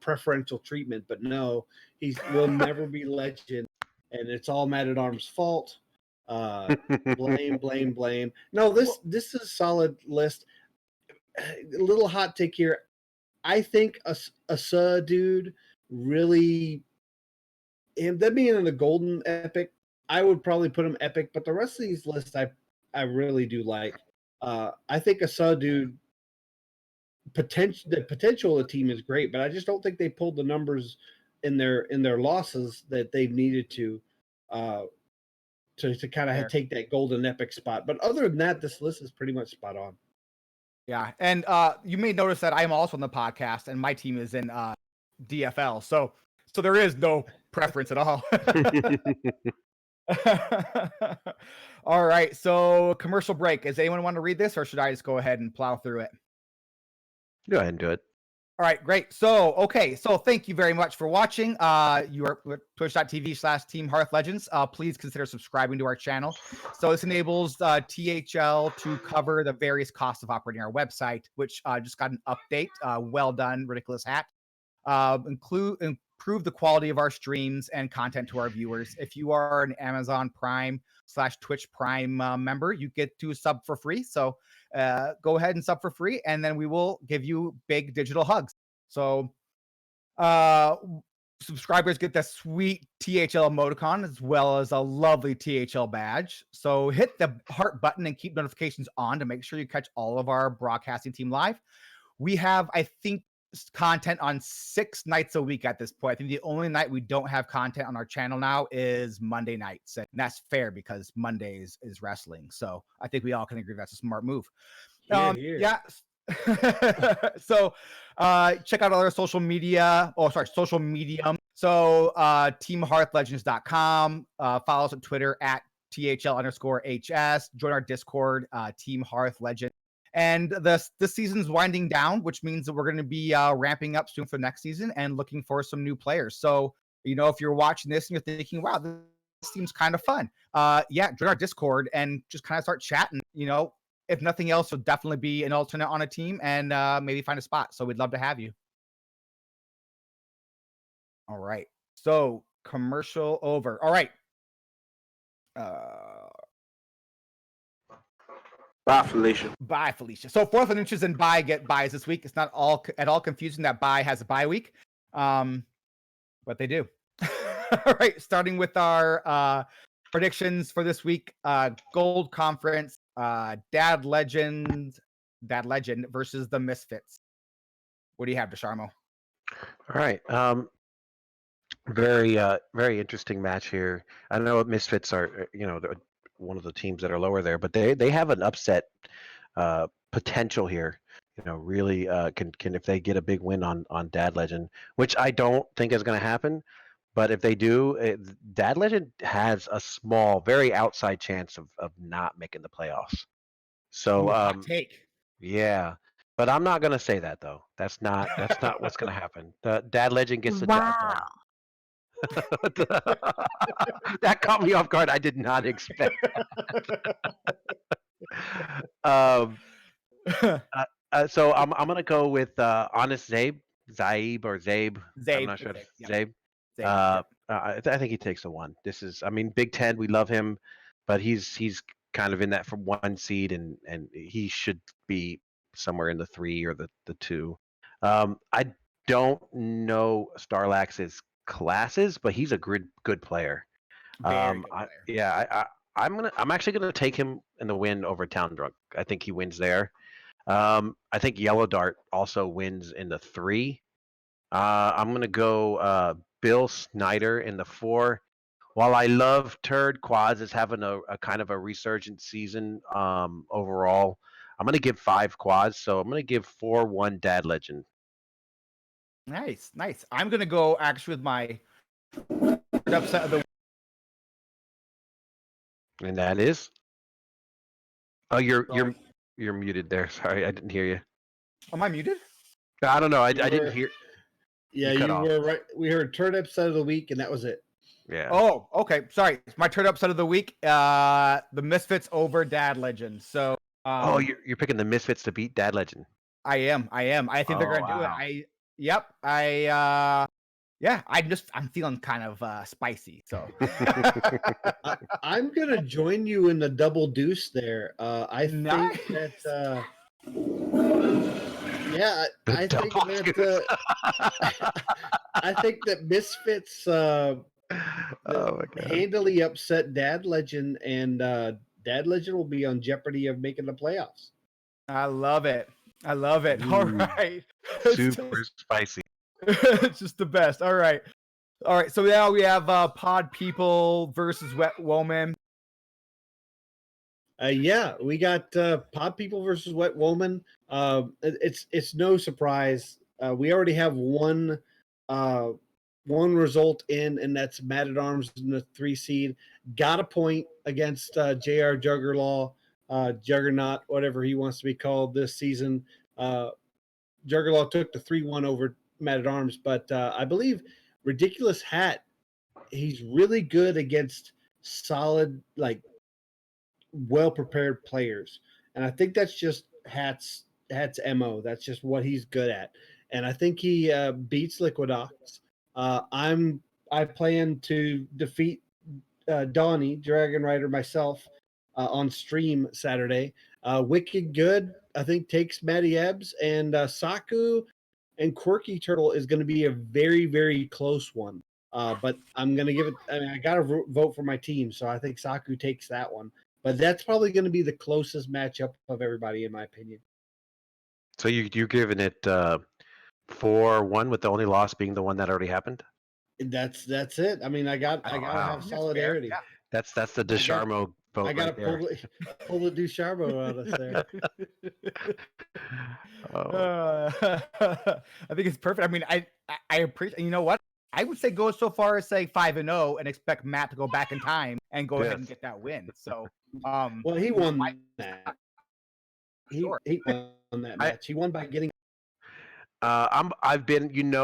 preferential treatment, but no, he will never be legend, and it's all Matt at Arms' fault. Blame. No, this is a solid list. A little hot take here. I think a dude really, him that being in the golden epic, I would probably put him epic, but the rest of these lists I really do like. I think Asadu the potential of the team is great, but I just don't think they pulled the numbers in their losses that they've needed to kind of
Fair.
take that golden epic spot. But other than that, this list is pretty much spot on.
Yeah, and you may notice that I'm also on the podcast, and my team is in DFL, so there is no preference at all. All right, so commercial break. Does anyone want to read this, or should I just go ahead and plow through it?
Go ahead and do it.
All right, great. So thank you very much for watching. You are twitch.tv/Team Hearth Legends. Please consider subscribing to our channel. So this enables THL to cover the various costs of operating our website, which just got an update. Well done, Ridiculous Hat. Improve the quality of our streams and content to our viewers. If you are an Amazon Prime/Twitch Prime member, you get to sub for free. So go ahead and sub for free, and then we will give you big digital hugs. So subscribers get the sweet THL emoticon as well as a lovely THL badge. So hit the heart button and keep notifications on to make sure you catch all of our broadcasting team live. We have, I think, content on 6 nights a week at this point. I think the only night we don't have content on our channel now is Monday nights. And that's fair because Mondays is wrestling. So I think we all can agree that's a smart move.
Here.
Yeah. So check out all our social media. Social medium. So teamhearthlegends.com. Follow us on Twitter at THL_HS. Join our Discord, Team Hearth Legend. And this season's winding down, which means that we're going to be ramping up soon for next season and looking for some new players. So, if you're watching this and you're thinking, wow, this seems kind of fun. Join our Discord and just kind of start chatting. If nothing else, you'll definitely be an alternate on a team and maybe find a spot. So we'd love to have you. All right. So commercial over. All right.
Bye, Felicia.
Bye, Felicia. So 4th and inches and bye get buys this week. It's not at all confusing that bye has a bye week. But they do. All right, starting with our predictions for this week. Gold Conference, Dad Legend versus the Misfits. What do you have, Dusharmo?
All right. Very interesting match here. I know Misfits are, one of the teams that are lower there, but they have an upset potential here. Really can if they get a big win on Dad Legend, which I don't think is going to happen, but if they do, Dad Legend has a small, very outside chance of not making the playoffs. So
hot take.
Yeah, but I'm not going to say that though. That's not what's going to happen. The Dad Legend gets the job done. That caught me off guard. I did not expect that. So I'm gonna go with Honest Zabe. I'm not sure. Zabe. I think he takes the 1. This is, Big Ten. We love him, but he's kind of in that from 1 seed, and he should be somewhere in the 3 or the 2. I don't know Starlax's classes, but he's a good player.
Very good player.
I'm actually gonna take him in the win over Town Drunk. I think he wins there. I think Yellow Dart also wins in the 3. I'm gonna go Bill Snyder in the 4. While I love Turd, Quads is having a kind of a resurgent season overall. I'm gonna give 5 Quads, so I'm gonna give 4-1 Dad Legend.
Nice. I'm gonna go actually with my upset of the.
And that is. Oh, you're muted there. Sorry, I didn't hear you.
Am I muted?
I don't know. I didn't hear.
Yeah, you were right. We heard turd upset of the week, and that was it.
Yeah.
Oh, okay. Sorry. My turd upset of the week. The Misfits over Dad Legend. So.
You're picking the Misfits to beat Dad Legend.
I am. I think they're gonna do it. I'm feeling kind of spicy. So
I'm gonna join you in the double deuce there. I think that. I think that Misfits handily upset Dad Legend, and Dad Legend will be on jeopardy of making the playoffs.
I love it. I love it. All
Ooh.
right. It's
Super
just,
spicy.
it's just the best. All right. All right. So now we have Pod People versus Wet Woman.
Yeah, we got Pod People versus Wet Woman. It's no surprise. We already have one result in, and that's Mad at Arms in the 3 seed. Got a point against Jr. Juggernaut, whatever he wants to be called this season. Juggernaut took the 3-1 over Mad at Arms, but I believe Ridiculous Hat. He's really good against solid, like well prepared players, and I think that's just Hat's mo. That's just what he's good at, and I think he beats Liquidox. I plan to defeat Donnie Dragon Rider myself on stream Saturday. Wicked Good, I think, takes Matty Ebbs, and Saku and Quirky Turtle is going to be a very, very close one. But I'm going to give it. I mean, I got to vote for my team, so I think Saku takes that one. But that's probably going to be the closest matchup of everybody, in my opinion.
So you're giving it 4-1 with the only loss being the one that already happened?
That's it. I mean, I gotta
wow.
have solidarity.
Yeah.
That's the Dusharmo vote
I gotta
right there.
pull the Dusharmo out of there.
Oh.
I think it's perfect. I mean, I appreciate. You know what? I would say go so far as say 5-0 and expect Matt to go back in time and go ahead and get that win. So,
well, he won that. He won that match. He won by getting.
I've been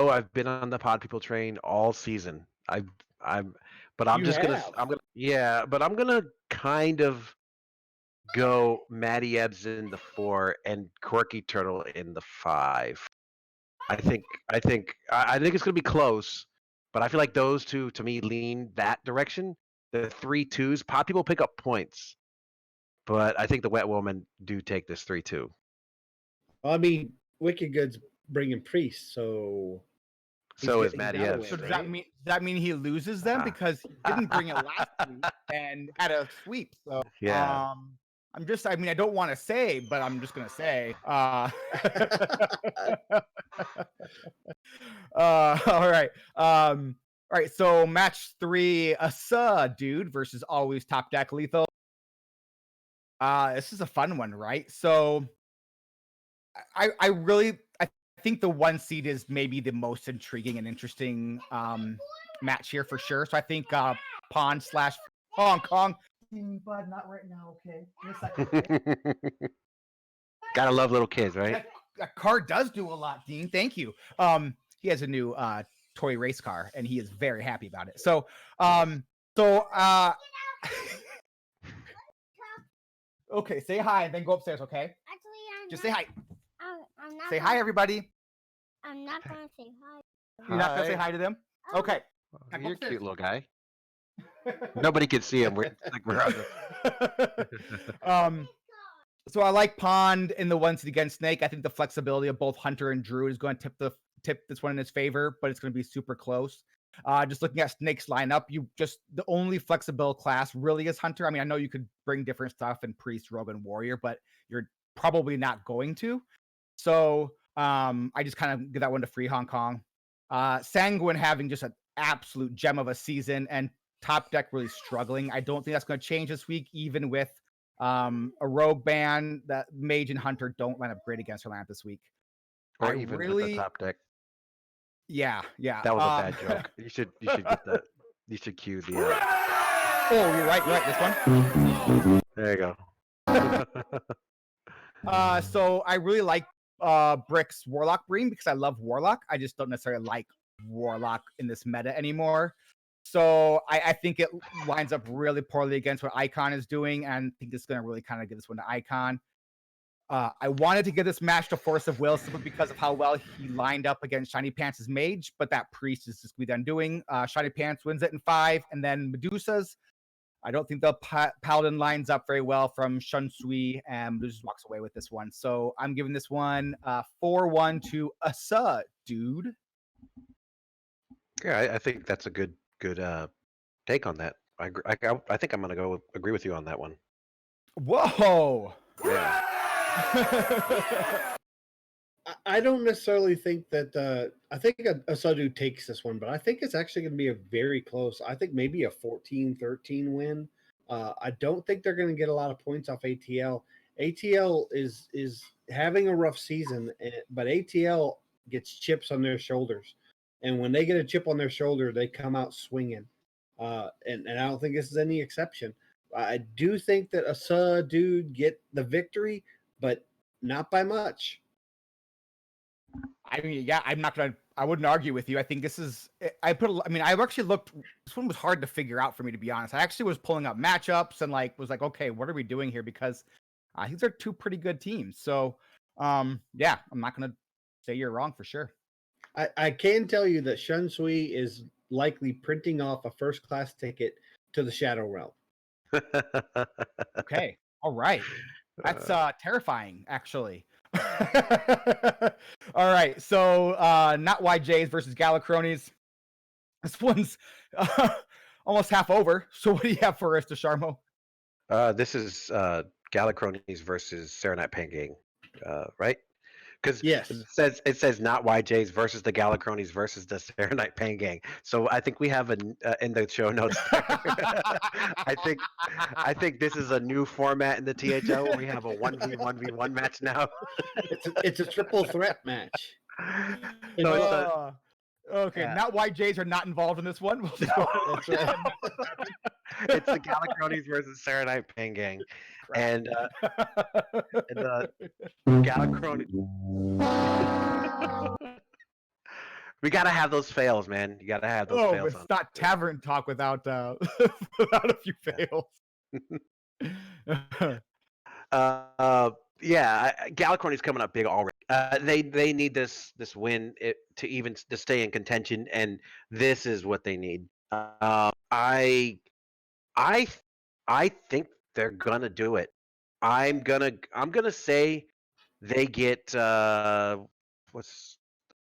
on the Pod People train all season. But I'm gonna kind of go Matty Ebbs in the 4 and Quirky Turtle in the 5. I think it's gonna be close, but I feel like those two to me lean that direction. The 3-2s, Pod People pick up points, but I think the Wet Woman do take this 3-2.
I mean, Wicked Good's bringing Priest, so
is Matty Ebbs.
So does that mean he loses them because he didn't bring it last week and had a sweep? So
yeah.
I mean, I don't want to say, but I'm just gonna say. All right. All right. So match 3, Asa dude versus always top deck lethal. This is a fun one, right? So I think the 1 seed is maybe the most intriguing and interesting match here for sure. So I think Pond / Hong Kong. Bud, not right now, okay? In a second, okay?
Gotta love little kids, right?
That car does do a lot, Dean. Thank you. He has a new toy race car, and he is very happy about it. So, okay, say hi and then go upstairs, okay?
Actually,
Just say hi.
I'm not.
Say hi, everybody.
I'm not gonna say hi.
You're not gonna say hi to them? Okay.
You're a cute little guy. Nobody can see him. We're on the...
So I like Pond in the 1 seed against Snake. I think the flexibility of both Hunter and Drew is going to tip this one in his favor, but it's going to be super close. Just looking at Snake's lineup, the only flexible class really is Hunter. I mean, I know you could bring different stuff in Priest, Rogue, and Warrior, but you're probably not going to. So I just kind of give that one to Free Hong Kong. Sanguine having just an absolute gem of a season, and Top Deck really struggling. I don't think that's going to change this week, even with a Rogue ban. That Mage and Hunter don't line up great against her lineup this week.
Or even with the Top Deck.
Yeah.
That was a bad joke. You should get that. You should cue the.
Oh, you're right. This one.
There you
go. So I really like Brick's Warlock Bream because I love Warlock. I just don't necessarily like Warlock in this meta anymore. So I think it lines up really poorly against what Icon is doing, and I think it's going to really kind of give this one to Icon. I wanted to give this match to Force of Will simply because of how well he lined up against Shiny Pants' Mage, but that Priest is just going to be done doing. Shiny Pants wins it in 5, and then Medusa's. I don't think the Paladin lines up very well from Shun Sui, and Medusa walks away with this one. So I'm giving this one 4-1 to Asa, dude.
Yeah, I think that's a good take on that. I think I'm gonna go agree with you on that one.
Whoa.
Yeah.
I don't necessarily think that. I think Asadu takes this one, but I think it's actually going to be a very close. I think maybe a 14-13 win. I don't think they're going to get a lot of points off ATL. ATL is having a rough season, but ATL gets chips on their shoulders, and when they get a chip on their shoulder, they come out swinging. And I don't think this is any exception. I do think that Asadu get the victory, but not by much.
I mean, yeah, I wouldn't argue with you. I think this is, I actually looked, this one was hard to figure out for me, to be honest. I actually was pulling up matchups and was like, okay, what are we doing here? Because these are two pretty good teams. So, yeah, I'm not going to say you're wrong for sure.
I can tell you that Shun Sui is likely printing off a first class ticket to the Shadow Realm.
Okay. All right. That's terrifying, actually. All right. So not YJs versus Galacrones. This one's almost half over. So what do you have for us, Dusharmo?
This is Galacrones versus Serenite Pangang, right? Because
Yes.
it says not YJs versus the Galacrones versus the Serenite Pangang. So I think we have in the show notes. I think this is a new format in the THL. We have a 1v1v1 match now.
It's a triple threat match.
No,
okay,
Yeah.
not YJs are not involved in this one.
That's right.
it's the Galacrones versus Serenite Pangang, and the Galacrones. We gotta have those fails, man. You gotta have those fails.
It's not Tavern talk without without a few fails.
Yeah, Galacrone's coming up big already. They need this win to stay in contention, and this is what they need. I think they're gonna do it. I'm gonna say they get what's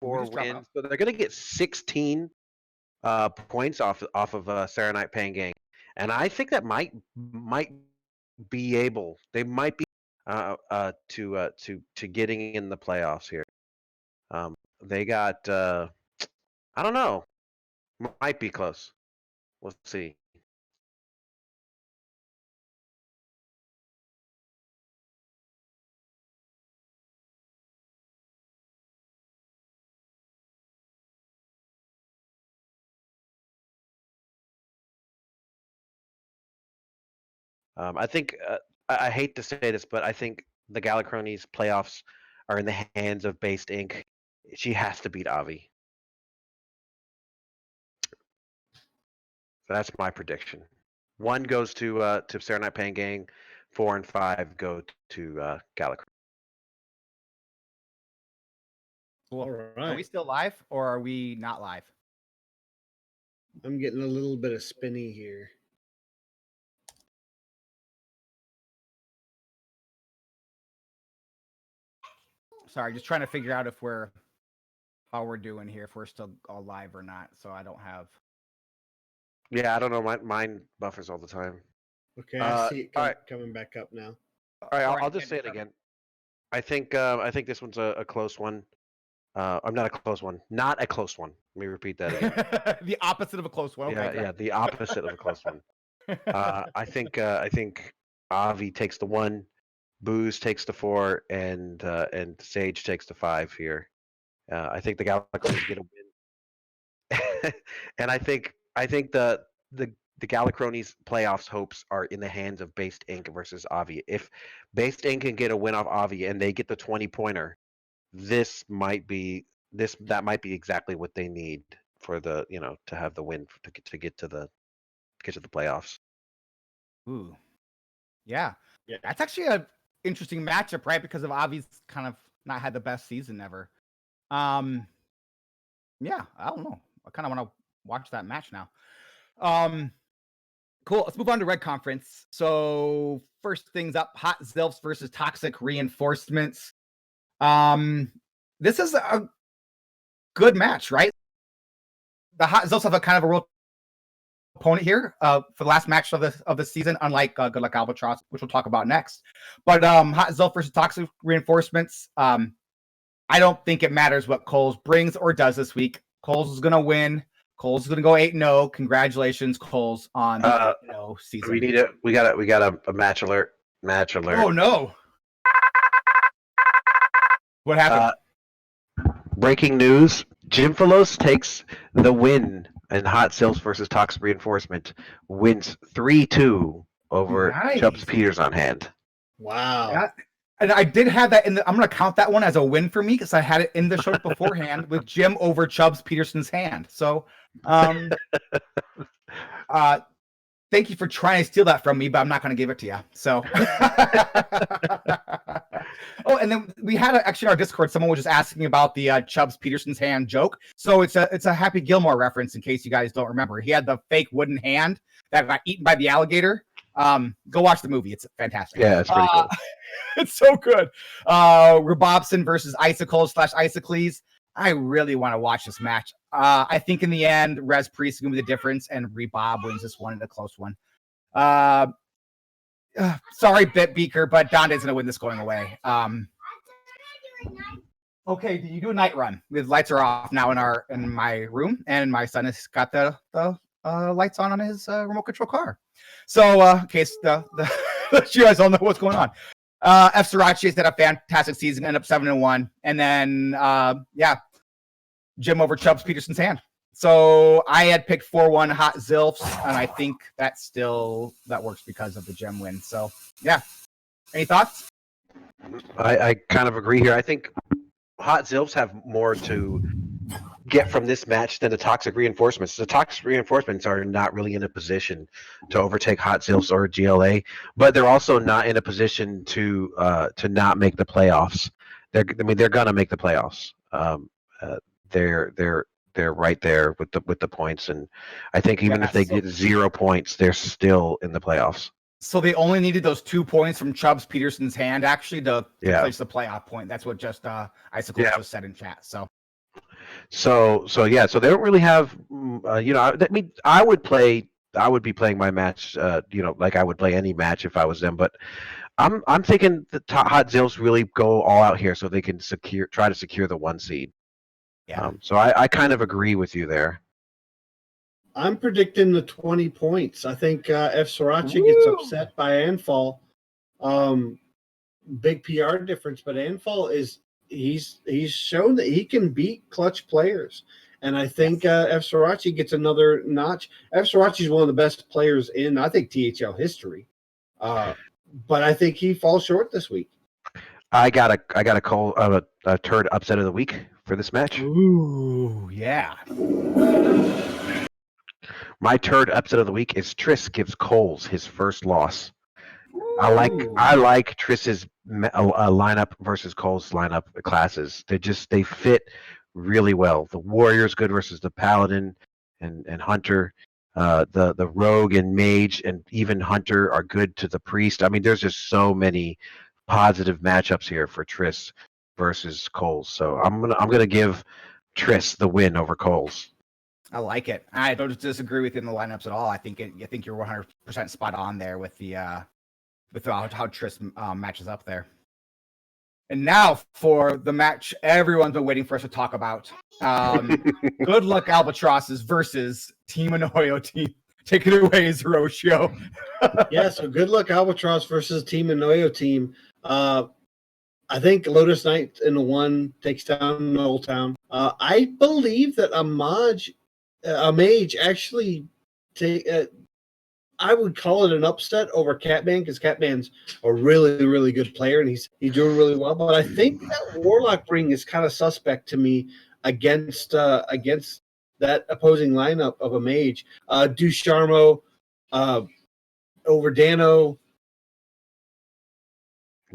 We
4
just drop
wins,
out.
so they're gonna get 16 points off of Serenite Pangang, and I think that might be able. They might be to getting in the playoffs here. They got I don't know, might be close. We'll see. I think I hate to say this, but I think the Galacrones playoffs are in the hands of Based Inc. She has to beat Avi. So that's my prediction. 1 goes to Serenite Pangang, 4 and 5 go to Galacrones.
Cool.
All
Are
right.
we still live or are we not live?
I'm getting a little bit of spinny here.
Sorry, just trying to figure out how we're doing here, if we're still all live or not. So I don't have.
Yeah, I don't know. Mine buffers all the time.
Okay, I see it
all right.
coming back up now.
All right, I'll just say it again. I think this one's a close one. I'm not a close one. Not a close one. Let me repeat that again.
The opposite of a close one. Okay,
yeah, the opposite of a close one. I think Avi takes the 1, Booze takes the 4, and Sage takes the 5 here. I think the Galacrones get a win, and I think the Galacrones playoffs hopes are in the hands of Based Inc. versus Avi. If Based Inc. can get a win off Avi and they get the 20-pointer, that might be exactly what they need for the to have the win to get to the playoffs.
Ooh, yeah.
Yeah.
That's actually a interesting matchup, right? Because of Avi's kind of not had the best season ever. Yeah, I don't know. I kind of want to watch that match now. Cool. Let's move on to Red Conference. So first things up, Hot Zilfs versus Toxic Reinforcements. This is a good match, right? The Hot Zilfs have a kind of a real opponent here for the last match of the season, unlike Good Luck Albatross, which we'll talk about next. But Hot Zilf versus Toxic Reinforcements. I don't think it matters what Coles brings or does this week. Coles is going to win. Coles is going to go 8-0. Congratulations, Coles, on the 8-0 season.
We got a match alert. Match alert.
Oh no! What happened?
Breaking news: Jim Philos takes the win in Hot Zilf versus Toxic Reinforcement. Wins 3-2 over Chubbs Peters on hand.
Wow.
Yeah. And I did have that I'm going to count that one as a win for me because I had it in the show beforehand with Jim over Chubbs Peterson's hand. So, thank you for trying to steal that from me, but I'm not going to give it to you. So, oh, and then we had actually in our Discord, someone was just asking about the Chubbs Peterson's hand joke. So it's a Happy Gilmore reference in case you guys don't remember. He had the fake wooden hand that got eaten by the alligator. Go watch the movie. It's fantastic.
Yeah, it's pretty cool.
It's so good. Rabobson versus Isocles/Isocles. I really want to watch this match. I think in the end, Rez Priest is going to be the difference, and Rebob wins this one in a close one. Sorry, Bit Beaker, but Donda's going to win this going away. Okay, do you do a night run? The lights are off now in my room, and my son has got the lights on his remote control car. So, in case you guys all know what's going on. F. Zerotio has had a fantastic season, ended up 7-1. And then, Jim over Chubbs Peterson's hand. So I had picked 4-1 Hot Zilfs, and I think that works because of the Jim win. So, yeah. Any thoughts?
I kind of agree here. I think Hot Zilfs have more to get from this match than the Toxic Reinforcements. The Toxic Reinforcements are not really in a position to overtake Hot Zilfs or GLA, but they're also not in a position to not make the playoffs. They're gonna make the playoffs. They're right there with the points, and I think even if they get 0 points, they're still in the playoffs.
So they only needed those 2 points from Chubbs Peterson's hand actually to place the playoff point. That's what just Icicle just said in chat. So
they don't really have, I would be playing my match, like I would play any match if I was them. But I'm thinking the Hot Zilfs really go all out here so they can try to secure the 1 seed. Yeah. So I kind of agree with you there.
I'm predicting the 20 points. I think F. Zerotio gets upset by Anfall. Big PR difference, but Anfall he's shown that he can beat clutch players. And I think F. Zerotio gets another notch. F. Zerotio is one of the best players in, I think, THL history. But I think he falls short this week.
I got a call a turd upset of the week for this match.
Ooh, yeah.
My turd upset of the week is Triss gives Coles his first loss. I like Triss's lineup versus Cole's lineup classes. They fit really well. The Warrior's good versus the Paladin and Hunter. The Rogue and Mage and even Hunter are good to the Priest. I mean, there's just so many positive matchups here for Triss versus Coles. So I'm gonna give Triss the win over Coles.
I like it. I don't disagree with you in the lineups at all. I think you're 100% spot on there with how Triss matches up there. And now for the match everyone's been waiting for us to talk about. Good Luck Albatrosses versus Team Anoyo Team. Take it away, Zerotio.
Yeah, so Good Luck Albatross versus Team Anoyo Team. I think Lotus Knight in the 1 takes down Old Town. I believe that a mage actually I would call it an upset over Catman because Catman's a really, really good player and he's doing really well. But I think that Warlock ring is kind of suspect to me against that opposing lineup of a mage. Dusharmo over Dano.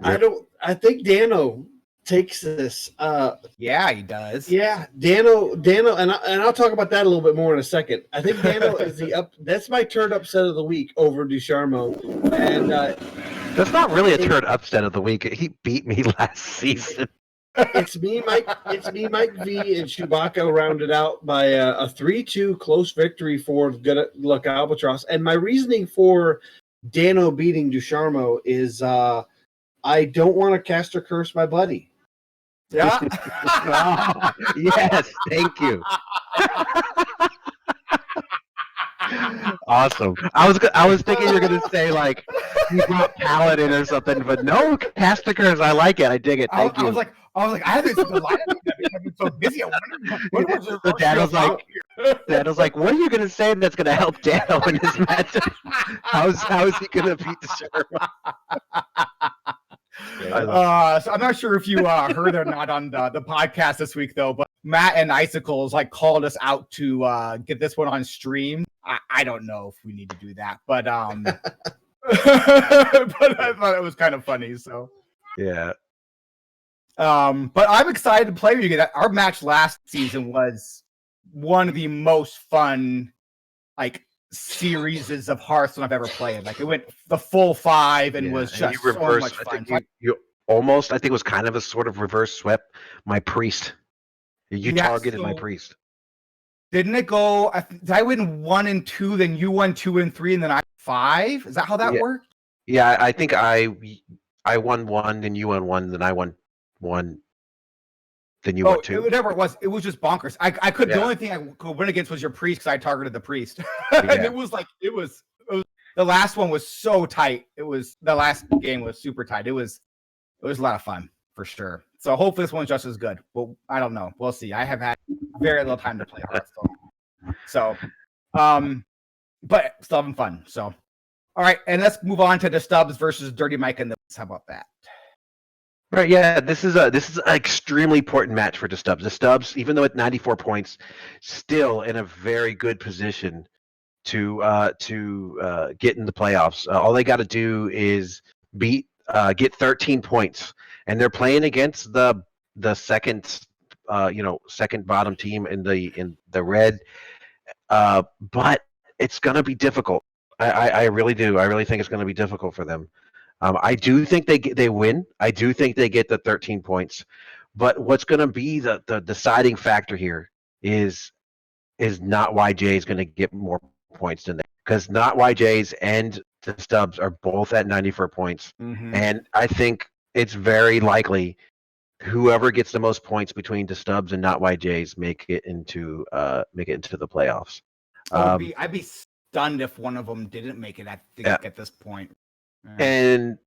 Yep.
I think Dano takes this.
Yeah, he does.
Yeah, Dano, and I'll talk about that a little bit more in a second. I think Dano is that's my turd upset of the week over Dusharmo, and
that's not really a turd upset of the week. He beat me last season.
It's me, Mike. It's me, Mike V, and Chewbacca rounded out by a 3-2 close victory for Good Luck Albatross. And my reasoning for Dano beating Dusharmo is I don't want to cast or curse my buddy.
Yeah.
Oh, yes, thank you. Awesome. I was thinking you're gonna say like you brought Paladin or something, but no, Casticers. I like it. I dig it. Thank you.
I was like, I haven't seen the lineup yet because I've been so busy. I wonder what was
So Dano's
about?
like, what are you gonna say that's gonna help Dano in this match? How is he gonna beat the Sherman?
So I'm not sure if you heard or not on the podcast this week though, but Matt and Icicles like called us out to get this one on stream. I don't know if we need to do that, but but I thought it was kind of funny. So
Yeah.
but I'm excited to play with you guys. Our match last season was one of the most fun like series of Hearthstone I've ever played. Like it went the full 5 and was just
you
so much fun.
You almost, I think it was kind of a sort of reverse swept my priest. You targeted my priest.
Didn't it go? Did I win 1 and 2? Then you won 2 and 3, and then I 5. Is that how that worked?
Yeah, I think I won 1, then you won 1, then I won 1, then you won 2.
Whatever it was just bonkers. I could. The only thing I could win against was your priest because I targeted the priest, and it was the last one was so tight. The last game was super tight. It was a lot of fun for sure. So hopefully this one's just as good. Well, I don't know. We'll see. I have had very little time to play Hearthstone. So, but still having fun. So, all right. And let's move on to the Stubbs versus Dirty Mike and the How about that?
Right, yeah, this is an extremely important match for the Stubbs. The Stubbs, even though at 94 points, still in a very good position to get in the playoffs. All they got to do is get 13 points, and they're playing against the second second bottom team in the red. But it's gonna be difficult. I really do. I really think it's gonna be difficult for them. I do think they win. I do think they get the 13 points. But what's going to be the deciding factor here is not YJ is going to get more points than that, because not YJ's and the Stubbs are both at 94 points, and I think it's very likely whoever gets the most points between the Stubbs and not YJ's make it into the playoffs.
I'd be stunned if one of them didn't make it. I think at this point.
And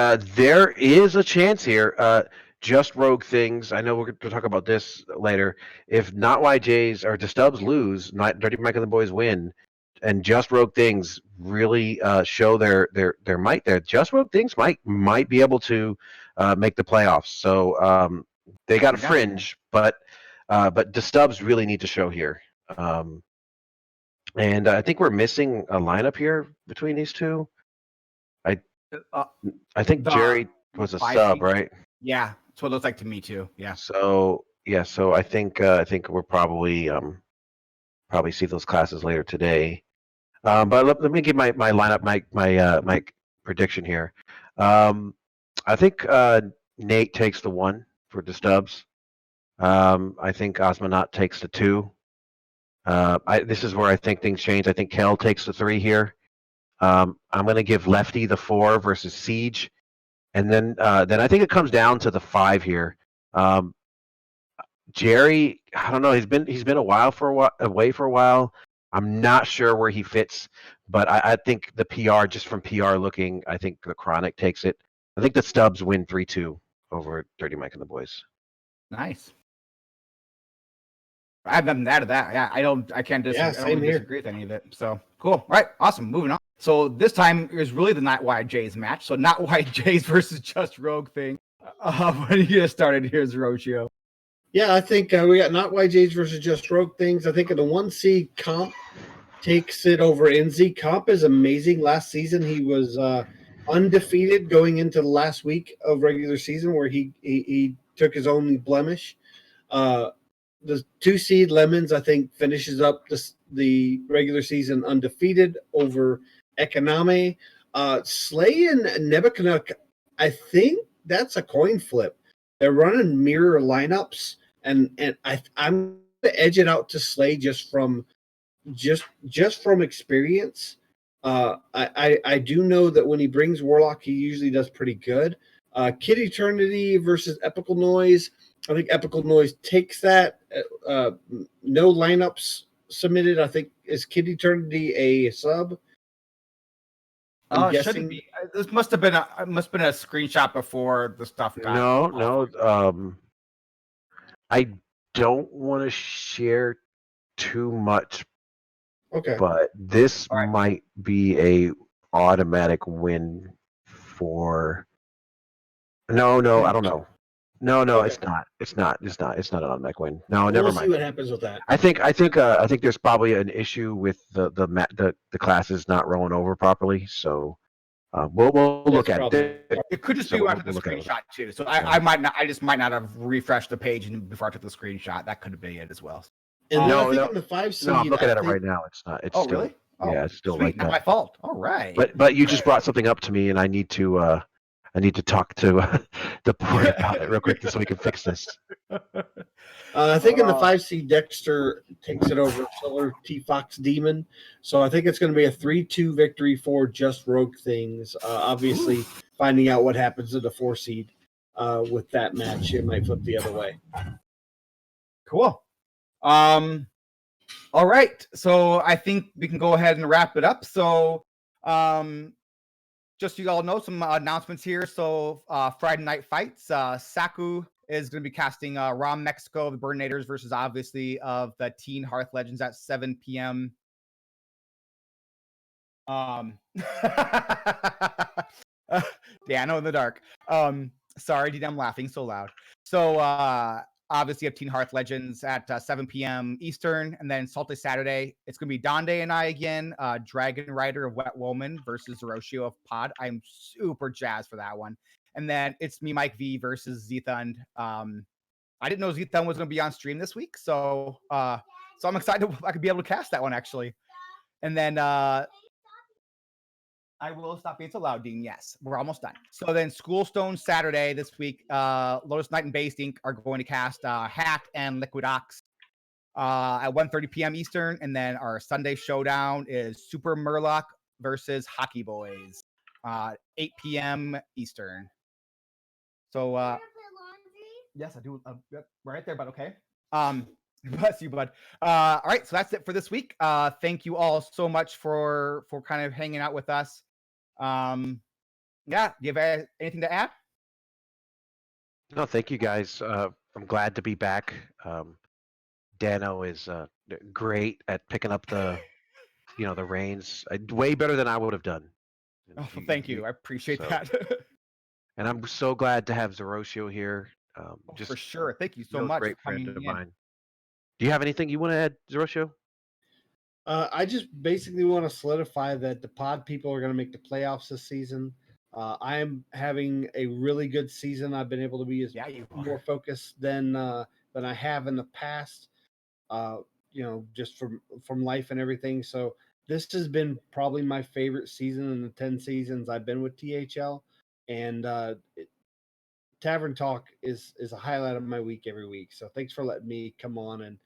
there is a chance here. Just Rogue Things. I know we're going to talk about this later. If not YJ's or the Stubbs lose, not Dirty Mike and the boys win, and Just Rogue Things really show their might there. Just Rogue Things might be able to make the playoffs. So they got a fringe, but the Stubbs really need to show here. And I think we're missing a lineup here between these two. I think Jerry was a sub, right?
Yeah, that's what it looks like to me too. Yeah.
So I think we're probably see those classes later today. But let me give my lineup, my prediction here. I think Nate takes the 1 for the Stubbs. I think Osmonaut takes the 2. This is where I think things change. I think Kel takes the 3 here. I'm going to give Lefty the 4 versus Siege, and then I think it comes down to the 5 here. Jerry, I don't know. He's been away for a while. I'm not sure where he fits, but I think the PR, just from PR looking, I think the Chronic takes it. I think the Stubbs win 3-2 over Dirty Mike and the boys.
Nice. I have nothing to add to that. Yeah, I can't disagree with any of it. So cool. All right, awesome. Moving on. So this time is really the Not YJ's match. So Not YJ's versus Just Rogue Thing. When you get started, here's Zerotio.
Yeah, I think we got Not YJ's versus Just Rogue Things. I think in the 1C, Comp takes it over NZ. Comp is amazing. Last season, he was undefeated going into the last week of regular season, where he took his only blemish. The 2 seed Lemons, I think, finishes up the regular season undefeated over Ekoname. Slay and Nebuchadnezzar, I think that's a coin flip. they're running mirror lineups, and I'm gonna edge it out to Slay just from experience. I do know that when he brings Warlock, he usually does pretty good. Kid Eternity versus Epical Noise. I think Epical Noise takes that. No lineups submitted. I think is Kid Eternity a sub? I'm
Shouldn't
guessing.
be. This must have been a screenshot before the stuff got.
No. I don't want to share too much,
Okay.
but this
All right.
might be a automatic win for. No, I don't know. No,
Okay.
it's not. It's not an automatic win. No,
We'll
never
see
mind.
what happens with that.
I think there's probably an issue with the classes not rolling over properly. So we'll look at
probably
it.
It could just
So
be
we'll
after the
look at it.
screenshot too. So I just might not have refreshed the page before I took the screenshot. That could be it as well.
And then
No,
I think
no.
in the 5 seed,
No, I'm looking
I
at it
think-
right now. It's not. It's
Oh,
still,
really? Oh,
yeah, it's still
sweet.
like
Not
that.
my fault. All right.
But you just brought something up to me, and I need to talk to the board about it real quick so we can fix this.
I think in the 5 seed, Dexter takes it over Solar T Fox Demon. So I think it's going to be a 3-2 victory for Just Rogue Things. Obviously, finding out what happens to the 4 seed with that match, it might flip the other way.
Cool. All right. So I think we can go ahead and wrap it up. So just so you all know, some announcements here. So Friday night fights. Saku is going to be casting Raw Mexico, the Burnators versus obviously of the Teen Hearth Legends at 7 p.m. Dano in the dark. Sorry, dude, I'm laughing so loud. So obviously, you have Teen Hearth Legends at 7 p.m. Eastern, and then Salty Saturday. It's going to be Donde and I again. Dragon Rider of Wet Woman versus Zerotio of Pod. I'm super jazzed for that one. And then it's me, Mike V versus Zethund. I didn't know Zethund was going to be on stream this week, so I'm excited I could be able to cast that one actually. And then I will stop being so loud, Dean. Yes, we're almost done. So then Schoolstone Saturday this week, Lotus Knight and Based Inc. are going to cast Hack and Liquid Ox at 1:30 p.m. Eastern. And then our Sunday showdown is Super Murloc versus Hockey Boys, 8 p.m. Eastern. So yes, I do. Right there, but okay. Bless you, bud. All right, so that's it for this week. Thank you all so much for kind of hanging out with us. Yeah, do you have anything to add?
No, thank you guys. I'm glad to be back. Dano is great at picking up the reins, way better than I would have done.
Oh, thank you. I appreciate that.
And I'm so glad to have Zerotio here.
Just for sure. Thank you so much.
Great
for coming
friend of
in.
mine. Do you have anything you want to add, Zerotio?
I just basically want to solidify that the pod people are going to make the playoffs this season. I am having a really good season. I've been able to be more focused than I have in the past. Just from life and everything. So this has been probably my favorite season in the 10 seasons I've been with THL, and Tavern Talk is a highlight of my week every week. So thanks for letting me come on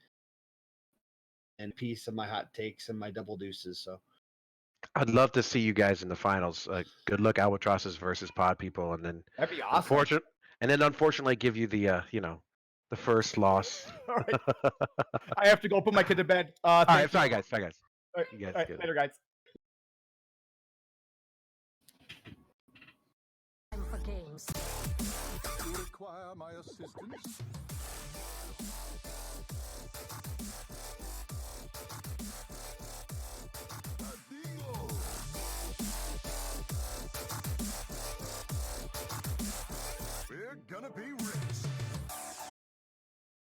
and piece of my hot takes and my double deuces. So
I'd love to see you guys in the finals. Good luck, Albatrosses versus Pod People, and then
that'd be awesome.
Unfortunately, give you the the first loss.
All right. I have to go put my kid to bed.
All right, sorry guys.
All right.
You guys
All right. Later, guys.
Time for games.
You require my assistance? Dingo! We're gonna be rich.